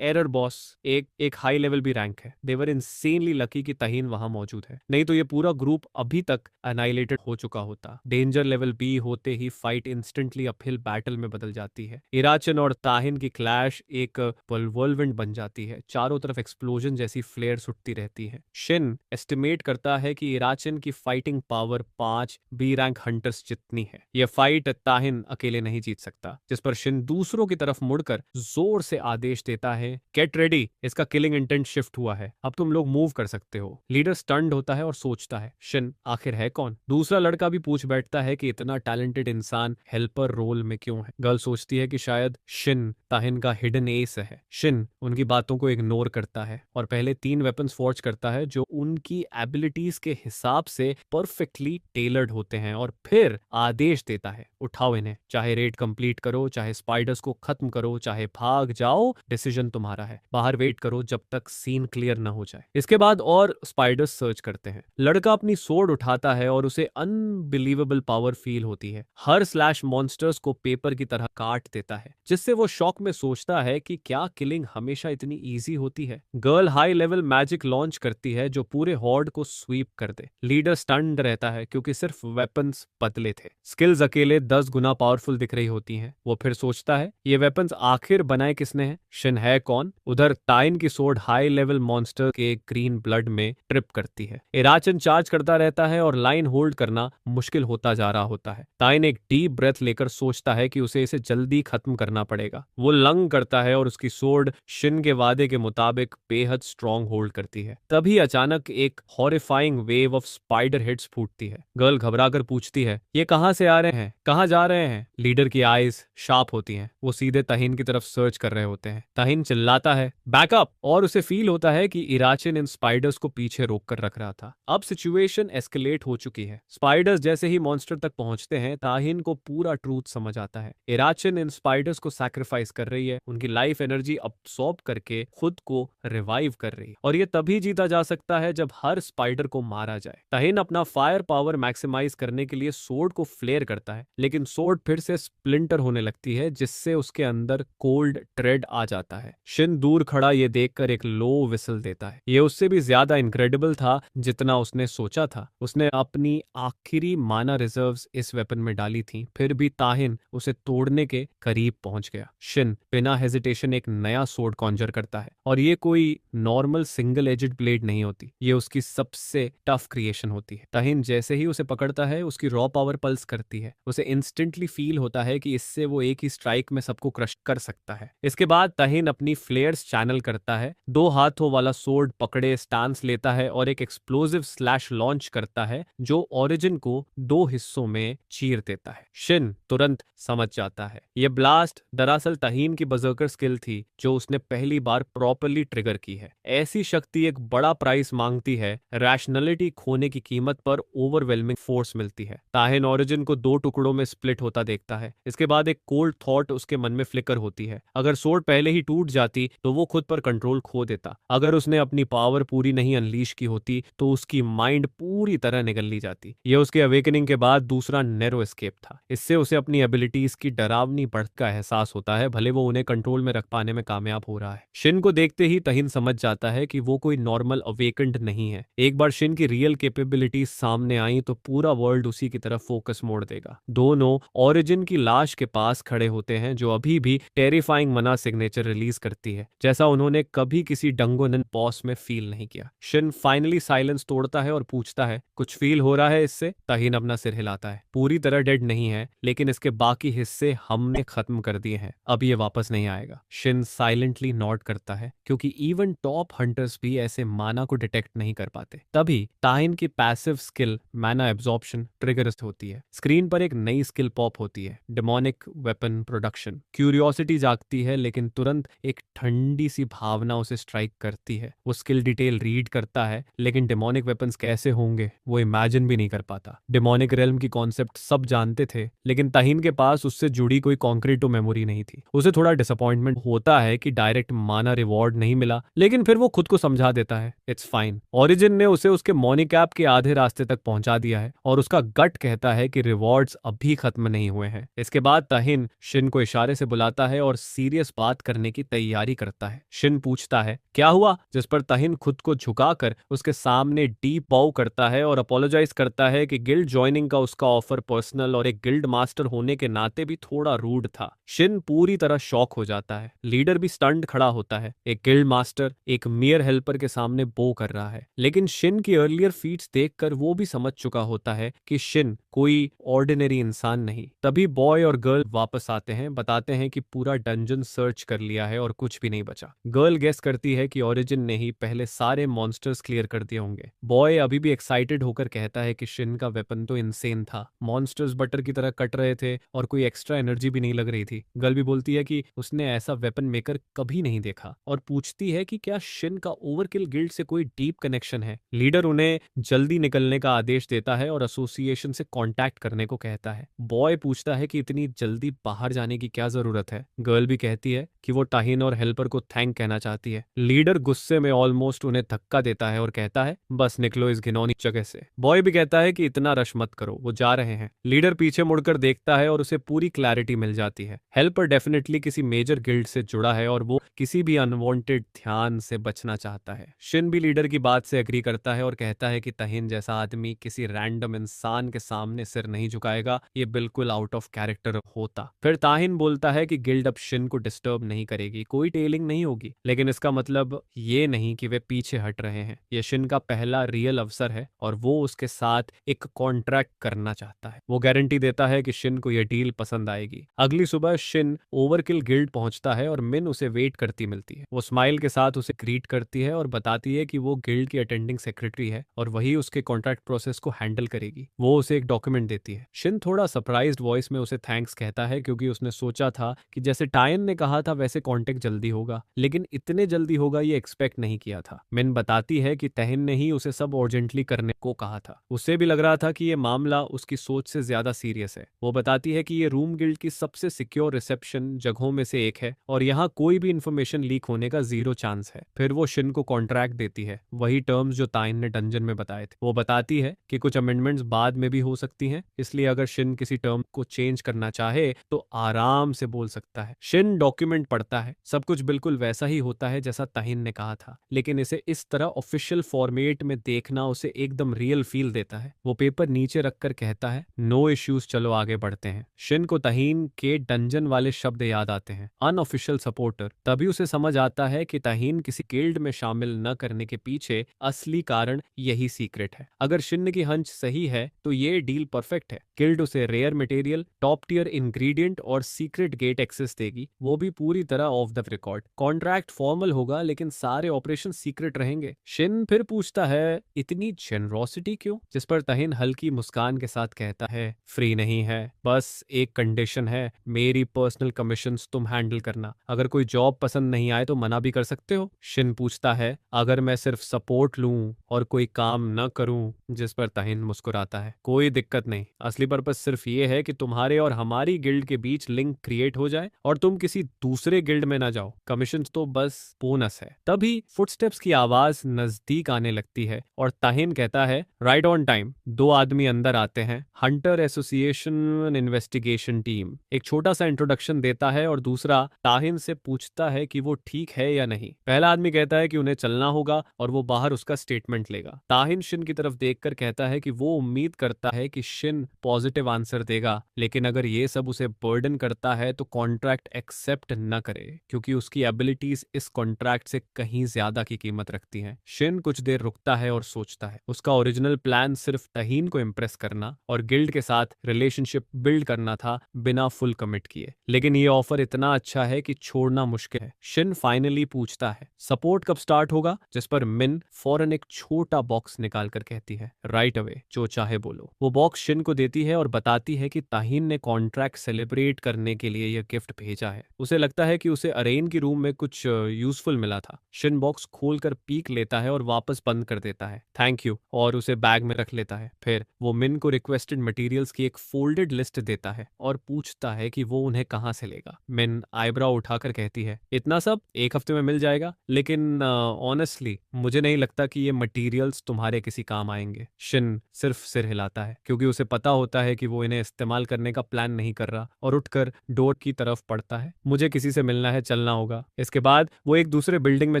एरर बॉस, एक हाई लेवल भी रैंक है। देवर इंसेनली लकी कि ताहिन वहां मौजूद है, नहीं तो ये पूरा ग्रुप अभी तक अनाइलेटेड हो चुका होता। डेंजर लेवल B होते ही फाइट इंस्टेंटली अपहिल बैटल में बदल जाती है। इराचिन और ताहिन की क्लैश एक व्हर्लविंड बन जाती है। चारों तरफ एक्सप्लोजन जैसी फ्लेयर्स उठती रहती है। शिन एस्टिमेट करता है कि इराचिन की fighting power 5 B rank hunters जितनी है। यह फाइट ताहिन अकेले नहीं जीत सकता, जिस पर शिन दूसरों की तरफ मुड़कर जोर से आदेश देता है, गेट रेडी, इसका किलिंग इंटेंट शिफ्ट हुआ है, अब तुम लोग मूव कर सकते हो। लीडर स्टन्ड होता है और सोचता है, शिन आखिर है कौन? दूसरा लड़का भी पूछ बैठता है कि इतना टैलेंटेड इंसान हेल्पर रोल में क्यों है। गर्ल सोचती है कि शायद शिन ताहिन का हिडन एस से है। शिन उनकी बातों को इग्नोर करता है और पहले 3 वेपन्स फॉर्ज करता है जो उनकी एबिलिटीज के हिसाब से परफेक्टली टेलर्ड होते हैं और फिर आदेश देता है, उठाओ इन्हें, चाहे रेड कंप्लीट करो, चाहे स्पाइडर्स को खत्म करो, चाहे भाग जाओ, डिसीजन तुम्हारा है। बाहर वेट करो जब तक सीन क्लियर ना हो जाए। इसके बाद और स्पाइडर्स सर्च करते हैं। लड़का अपनी सोर्ड उठाता है और उसे अनबिलीवेबल पावर फील होती है। हर स्लैश मॉन्स्टर्स को पेपर की तरह काट देता है, जिससे वो शॉक में सोचता है कि क्या किलिंग हमेशा इतनी इजी होती है। Girl high level magic launch करती है जो पूरे हॉर्ड को स्वीप कर दे। लीडर स्टन्ड रहता है क्योंकि सिर्फ वेपन्स बदले थे। स्किल्स अकेले 10 गुना पावरफुल दिख रही होती हैं। वो फिर सोचता है ये वेपन्स आखिर बनाए किसने हैं? शिन है कौन? उधर ताइन की सोर्ड हाई लेवल मॉन्स्टर के ग्रीन ब्लड में ट्रिप करती है। इराचन चार्ज करता रहता है और लाइन होल्ड करना मुश्किल होता जा रहा होता है। ताइन एक डीप ब्रेथ लेकर सोचता है कि उसे इसे जल्दी खत्म करना पड़ेगा। वो लंग करता है और उसकी सोर्ड शिन के वादे के मुताबिक बेहद स्ट्रॉन्ग होल्ड करती है। तभी अचानक एक horrifying wave of spider hits फूटती है। गर्ल घबराकर पूछती है, ये कहां से आ रहे हैं, कहां जा रहे हैं? लीडर की आईज शार्प होती हैं। वो सीधे ताहिन की तरफ सर्च कर रहे होते हैं। ताहिन चिल्लाता है, बैकअप! और उसे फील होता है कि इराचिन इन स्पाइडर्स को पीछे रोक कर रख रहा था। अब सिचुएशन एस्केलेट हो चुकी है। स्पाइडर्स जैसे ही मॉन्स्टर तक पहुंचते हैं, ताहिन को पूरा ट्रूथ समझ आता है। इराचिन इन स्पाइडर्स को सैक्रिफाइस कर रही है, उनकी लाइफ एनर्जी अब्सॉर्ब करके खुद को रिवाइव कर रही है। और ये तभी जीता जा सकता है जब हर स्पाइडर को मारा जाए। ताहिन अपना फायर पावर मैक्सिमाइज करने के लिए सोर्ड को फ्लेयर करता है, लेकिन सोर्ड फिर से स्प्लिंटर होने लगती है, जिससे उसके अंदर कोल्ड ट्रेड आ जाता है। शिन दूर खड़ा ये देखकर एक लो विसल देता है। ये उससे भी ज्यादा इनक्रेडिबल था जितना उसने सोचा था। उसने अपनी आखिरी माना रिजर्व्स इस वेपन में डाली थी, फिर भी ताहिन उसे तोड़ने के करीब पहुंच गया। शिन बिना हेजिटेशन एक नया सोर्ड कॉन्जर करता है और ये कोई नॉर्मल सिंगल एजेड ब्लेड नहीं होती, ये उसकी सबसे टफ क्रिएशन होती है। ताहिन जैसे ही उसे पकड़ता है, उसकी रॉ पावर पल्स करती है। उसे इंस्टेंटली फील होता है कि इससे वो एक ही स्ट्राइक में सबको क्रश कर सकता है। इसके बाद ताहिन अपनी फ्लेयर्स चैनल करता है, 2 हाथों वाला सोर्ड पकड़े स्टांस लेता है और एक एक्सप्लोसिव स्लैश लॉन्च करता है जो ओरिजिन को 2 हिस्सों में चीर देता है। शिन तुरंत समझ जाता है ये ब्लास्ट दरअसल ताहिन की बर्जर्कर स्किल थी जो उसने पहली बार प्रॉपरली ट्रिगर की है। ऐसी शक्ति एक बड़ा प्राइस मांगती है, रैशनैलिटी खोने की कीमत पर ओवरवेलमिंग फोर्स मिलती है। ताहिन ओरिजिन को 2 टुकड़ों में स्प्लिट होता देखता है। इसके बाद एक कोल्ड थॉट उसके मन में फ्लिकर होती है, अगर सोर्ड पहले ही टूट जाती तो वो खुद पर कंट्रोल खो देता। अगर उसने अपनी पावर पूरी नहीं अनलीश की होती तो उसकी माइंड पूरी तरह निगल ली जाती। यह उसके अवेकनिंग के बाद दूसरा नैरो एस्केप था। इससे उसे अपनी एबिलिटीज की डरावनी बढ़त का एहसास होता है, भले वो उन्हें कंट्रोल में रख पाने में कामयाब हो रहा है। शिन को देखते ही ताहिन समझ जाता है कि वो कोई नॉर्मल अवेकन्ड नहीं है। एक बार शिन की रियल कैपेबिलिटीज सामने आई तो पूरा वर्ल्ड उसी की तरफ फोकस मोड़ देगा। दोनों ओरिजिन की लाश के पास खड़े होते हैं जो अभी भी टेरिफाइंग मना सिग्नेचर रिलीज करती है, जैसा उन्होंने कभी किसी डंगोनन बॉस में फील नहीं किया। शिन फाइनली साइलेंस तोड़ता है और पूछता है, कुछ फील हो रहा है इससे? ताहिन अपना सिर हिलाता है, पूरी तरह डेड नहीं है, लेकिन इसके बाकी हिस्से हमने खत्म कर दिए हैं, अब ये वापस नहीं आएगा। शिन साइलेंटली नॉड करता है क्योंकि इवन टॉप हंटर्स भी ऐसे माना को डिटेक्ट नहीं कर पाते। तभी ताहिन की पैसिव स्किल मैना एब्जॉर्प्शन ट्रिगर होती है। स्क्रीन पर एक नई स्किल पॉप होती है, डेमोनिक वेपन प्रोडक्शन। क्यूरियोसिटी जागती है, लेकिन तुरंत एक ठंडी सी भावना उसे स्ट्राइक करती है। वो स्किल डिटेल रीड करता है, लेकिन डेमोनिक वेपन्स कैसे होंगे वो इमेजिन भी नहीं कर पाता। डेमोनिक रेल्म की कॉन्सेप्ट सब जानते थे, लेकिन ताहिन के पास उससे जुड़ी कोई कॉन्क्रीटो मेमोरी नहीं थी। उसे थोड़ा डिसअपॉइंटमेंट होता है कि डायरेक्ट माना रिवॉर्ड नहीं मिला, लेकिन फिर वो खुद को समझा देता है, इट्स फाइन। ओरिजिन ने उसे उसके मोनिकैप के आधे रास्ते तक पहुंचा दिया है और उसका गट कहता है कि रिवॉर्ड्स अभी खत्म नहीं हुए हैं। इसके बाद ताहिन शिन को इशारे से बुलाता है और सीरियस बात करने की तैयारी करता है। शिन पूछता है, क्या हुआ? जिस पर ताहिन खुद को झुकाकर उसके सामने डीप बाउ करता है और अपोलोजाइज करता है कि गिल्ड ज्वाइनिंग का उसका ऑफर पर्सनल और एक गिल्ड मास्टर होने के नाते भी थोड़ा रूड था। शिन पूरी तरह शॉक हो जाता है। लीडर भी स्टंड खड़ा होता है। एक गिल्ड मास्टर एक मियर हेल्पर के सामने बो कर रहा है, लेकिन शिन की अर्लियर फीट्स देखकर वो भी समझ चुका होता है कि शिन कोई ऑर्डिनरी इंसान नहीं। तभी बॉय और गर्ल वापस आते हैं, बताते हैं कि पूरा डंजन सर्च कर लिया है और कुछ भी नहीं बचा। गर्ल गेस करती है कि ओरिजिन ने ही पहले सारे मॉन्स्टर्स क्लियर कर दिए होंगे। बॉय अभी भी एक्साइटेड होकर कहता है कि शिन का वेपन तो इनसेन था, मॉन्स्टर्स बटर की तरह कट रहे थे और कोई एक्स्ट्रा एनर्जी भी नहीं लग रही थी। गर्ल भी बोलती है कि उसने ऐसा वेपन मेकर कभी नहीं देखा और पूछती है कि क्या शिन का ओवरकिल गिल्ड से कोई डीप कनेक्शन है। लीडर उन्हें जल्दी निकलने का आदेश देता है और एसोसिएशन से कांटेक्ट करने को कहता है। बॉय पूछता है कि इतनी जल्दी बाहर जाने की क्या जरूरत है। गर्ल भी कहती है कि वो टाहिन और हेल्पर को थैंक कहना चाहती है। लीडर गुस्से में ऑलमोस्ट उन्हें धक्का देता है और कहता है बस निकलो इस घिनौनी जगह से। बॉय भी कहता है कि इतना रश मत करो, वो जा रहे हैं। लीडर पीछे मुड़कर देखता है और उसे पूरी क्लैरिटी मिल जाती है। हेल्पर डेफिनेटली किसी मेजर गिल्ड से जुड़ा है और वो किसी भी अनवांटेड ध्यान से बचना चाहता है। शिन भी लीडर की बात से एग्री करता है और कहता है कि तहिन जैसा आदमी किसी रैंडम इंसान के सामने सिर नहीं झुकाएगा, ये बिल्कुल आउट ऑफ कैरेक्टर होता। फिर ताहिन बोलता है कि गिल्ड अब शिन को डिस्टर्ब नहीं करेगी, कोई टेलिंग नहीं होगी, लेकिन इसका मतलब ये नहीं कि वे पीछे हट रहे हैं। ये शिन का पहला रियल अवसर है और वो उसके साथ एक कॉन्ट्रैक्ट करना चाहता है। वो गारंटी देता है कि शिन को यह डील पसंद आएगी। अगली सुबह शिन ओवरकिल गिल्ड पहुंचता है और मिन उसे वेट करती मिलती है। वो स्माइल के साथ उसे ग्रीट करती है और बताती है कि वो गिल्ड की अटेंडिंग सेक्रेटरी है और वही उसके कॉन्ट्रैक्ट प्रोसेस को हैंडल करेगी। वो उसे एक डॉक्यूमेंट देती है। शिन थोड़ा सरप्राइज्ड वॉइस में उसे थैंक्स कहता है क्योंकि उसने सोचा था कि जैसे टायन ने कहा था वैसे कॉन्टेक्ट जल्दी होगा, लेकिन इतने जल्दी होगा ये एक्सपेक्ट नहीं किया था। मिन बताती है कि तहिन ने ही उसे सब अर्जेंटली करने को कहा था। उससे भी लग रहा था कि ये मामला उसकी सोच से ज्यादा सीरियस है। वो बताती है कि ये रूम गिल्ड की सबसे सिक्योर रिसेप्शन जगहों में से एक है और यहाँ कोई भी इंफॉर्मेशन लीक होने का 0 चांस है। फिर वो शिन को कॉन्ट्रैक्ट देती है, वही टर्म्स जो ताइन ने डंजन में बताए थे। वो बताती है कि कुछ अमेंडमेंट्स बाद में भी हो सकती हैं, इसलिए अगर शिन किसी टर्म को चेंज करना चाहे तो आराम से बोल सकता है। शिन डॉक्यूमेंट पढ़ता है, सब कुछ बिल्कुल वैसा ही होता है जैसा ताहिन ने कहा था, लेकिन इसे इस तरह ऑफिशियल फॉर्मेट में देखना उसे एकदम रियल फील देता है। वो पेपर नीचे रखकर कहता है नो इश्यूज, चलो आगे बढ़ते हैं। शिन को ताहिन के डंजन वाले शब्द याद आते हैं, अनऑफिशियल सपोर्टर। तभी उसे समझ आता है कि ताहिन किसी गिल्ड में शामिल न करने के पीछे असली कारण यही सीक्रेट है। अगर शिन की हंच सही है तो ये डील परफेक्ट है। गिल्ड उसे rare material, top tier ingredient और सीक्रेट गेट एक्सेस देगी, वो भी पूरी तरह off the record. Contract formal होगा लेकिन सारे ऑपरेशन सीक्रेट रहेंगे। शिन फिर पूछता है इतनी जेनरोसिटी क्यों, जिस पर ताहिन हल्की मुस्कान के साथ कहता है फ्री नहीं है, बस एक कंडीशन है, मेरी पर्सनल कमीशंस तुम हैंडल करना। अगर कोई जॉब पसंद नहीं आए तो मना भी कर सकते हो। शिन पूछता है अगर मैं सिर्फ सपोर्ट लूं और कोई काम न करूं, जिस पर ताहिन मुस्कुराता है कोई दिक्कत नहीं, असली पर्पस सिर्फ ये है कि तुम्हारे और हमारी गिल्ड के बीच लिंक क्रिएट हो जाए और तुम किसी दूसरे गिल्ड में ना जाओ, कमीशन तो बस बोनस है। तभी फुटस्टेप्स की आवाज नजदीक आने लगती है और ताहिन कहता है राइट ऑन टाइम। 2 आदमी अंदर आते हैं, हंटर एसोसिएशन इन्वेस्टिगेशन टीम। एक छोटा सा इंट्रोडक्शन देता है और दूसरा ताहिन से पूछता है कि वो ठीक है या नहीं। पहला आदमी कहता है कि उन्हें चलना होगा और वो बाहर उसका स्टेटमेंट लेगा। ताहिन शिन की तरफ देखकर कहता है कि वो उम्मीद करता है कि शिन पॉजिटिव आंसर देगा, लेकिन अगर ये सब उसे बर्डन करता है तो कॉन्ट्रैक्ट एक्सेप्ट न करे, क्योंकि उसकी एबिलिटीज इस कॉन्ट्रैक्ट से कहीं ज्यादा की कीमत रखती हैं। शिन कुछ देर रुकता है और सोचता है। उसका ओरिजिनल प्लान सिर्फ ताहिन को इम्प्रेस करना और गिल्ड के साथ रिलेशनशिप बिल्ड करना था, बिना फुल कमिट किए। लेकिन ये ऑफर इतना अच्छा है कि छोड़ना मुश्किल है। शिन फाइनली पूछता है सपोर्ट कब स्टार्ट होगा, जिस पर मिन फौरन एक छोटा बॉक्स निकाल कर कहती है राइट अवे, जो चाहे बोलो। वो बॉक्स शिन को देती है और बताती है कि ताहिन ने कॉन्ट्रैक्ट सेलिब्रेट करने के लिए यह गिफ्ट भेजा है। उसे लगता है कि उसे अरेन की रूम में कुछ यूजफुल मिला था। शिन बॉक्स खोलकर पीक लेता है और वापस बंद कर देता है, थैंक यू, और उसे बैग में रख लेता है। फिर वो मिन को रिक्वेस्टेड मटेरियल्स की एक फोल्डेड लिस्ट देता है और पूछता है कि वो उन्हें कहां से लेगा। मिन आईब्राउ उठाकर कहती है इतना सब 1 हफ्ते में मिल जाएगा, लेकिन ऑनेस्टली मुझे नहीं लगता कि ये मटेरियल्स तुम्हारे किसी काम आएंगे। शिन सिर्फ सिर हिलाता है क्योंकि उसे पता होता है कि वो इन्हें इस्तेमाल करने का प्लान नहीं कर रहा, और उठकर डोर की तरफ बढ़ता है। मुझे किसी से मिलना है, चलना होगा। इसके बाद वो एक दूसरे बिल्डिंग में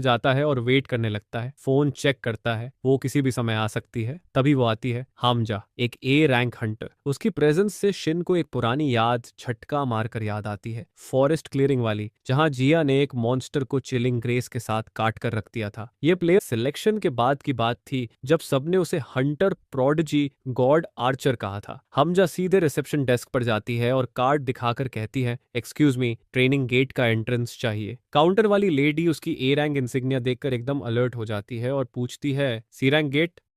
जाता है और वेट करने लगता है। फोन चेक करता है, वो किसी भी समय आ सकती है। तभी वो आती है, हामजा, एक ए रैंक हंटर। उसकी प्रेजेंस से शिन को एक पुरानी याद झटका मारकर याद आती है, फॉरेस्ट क्लियरिंग वाली, जहां जिया ने एक मॉन्स्टर को चिलिंग ग्रेस के साथ काट कर रख दिया था। ये प्लेयर सिलेक्शन के बाद की बात थी, जब सबने उसे हंटर प्रोडिजी गॉड आर्चर कहा था। हमजा सीधे रिसेप्शन डेस्क पर जाती है और कार्ड दिखाकर कहती है एक्सक्यूज मी, ट्रेनिंग गेट का एंट्रेंस चाहिए। काउंटर वाली लेडी उसकी ए रैंक इंसिग्निया देखकर एकदम अलर्ट हो जाती है और पूछती है सी रैंक गेट।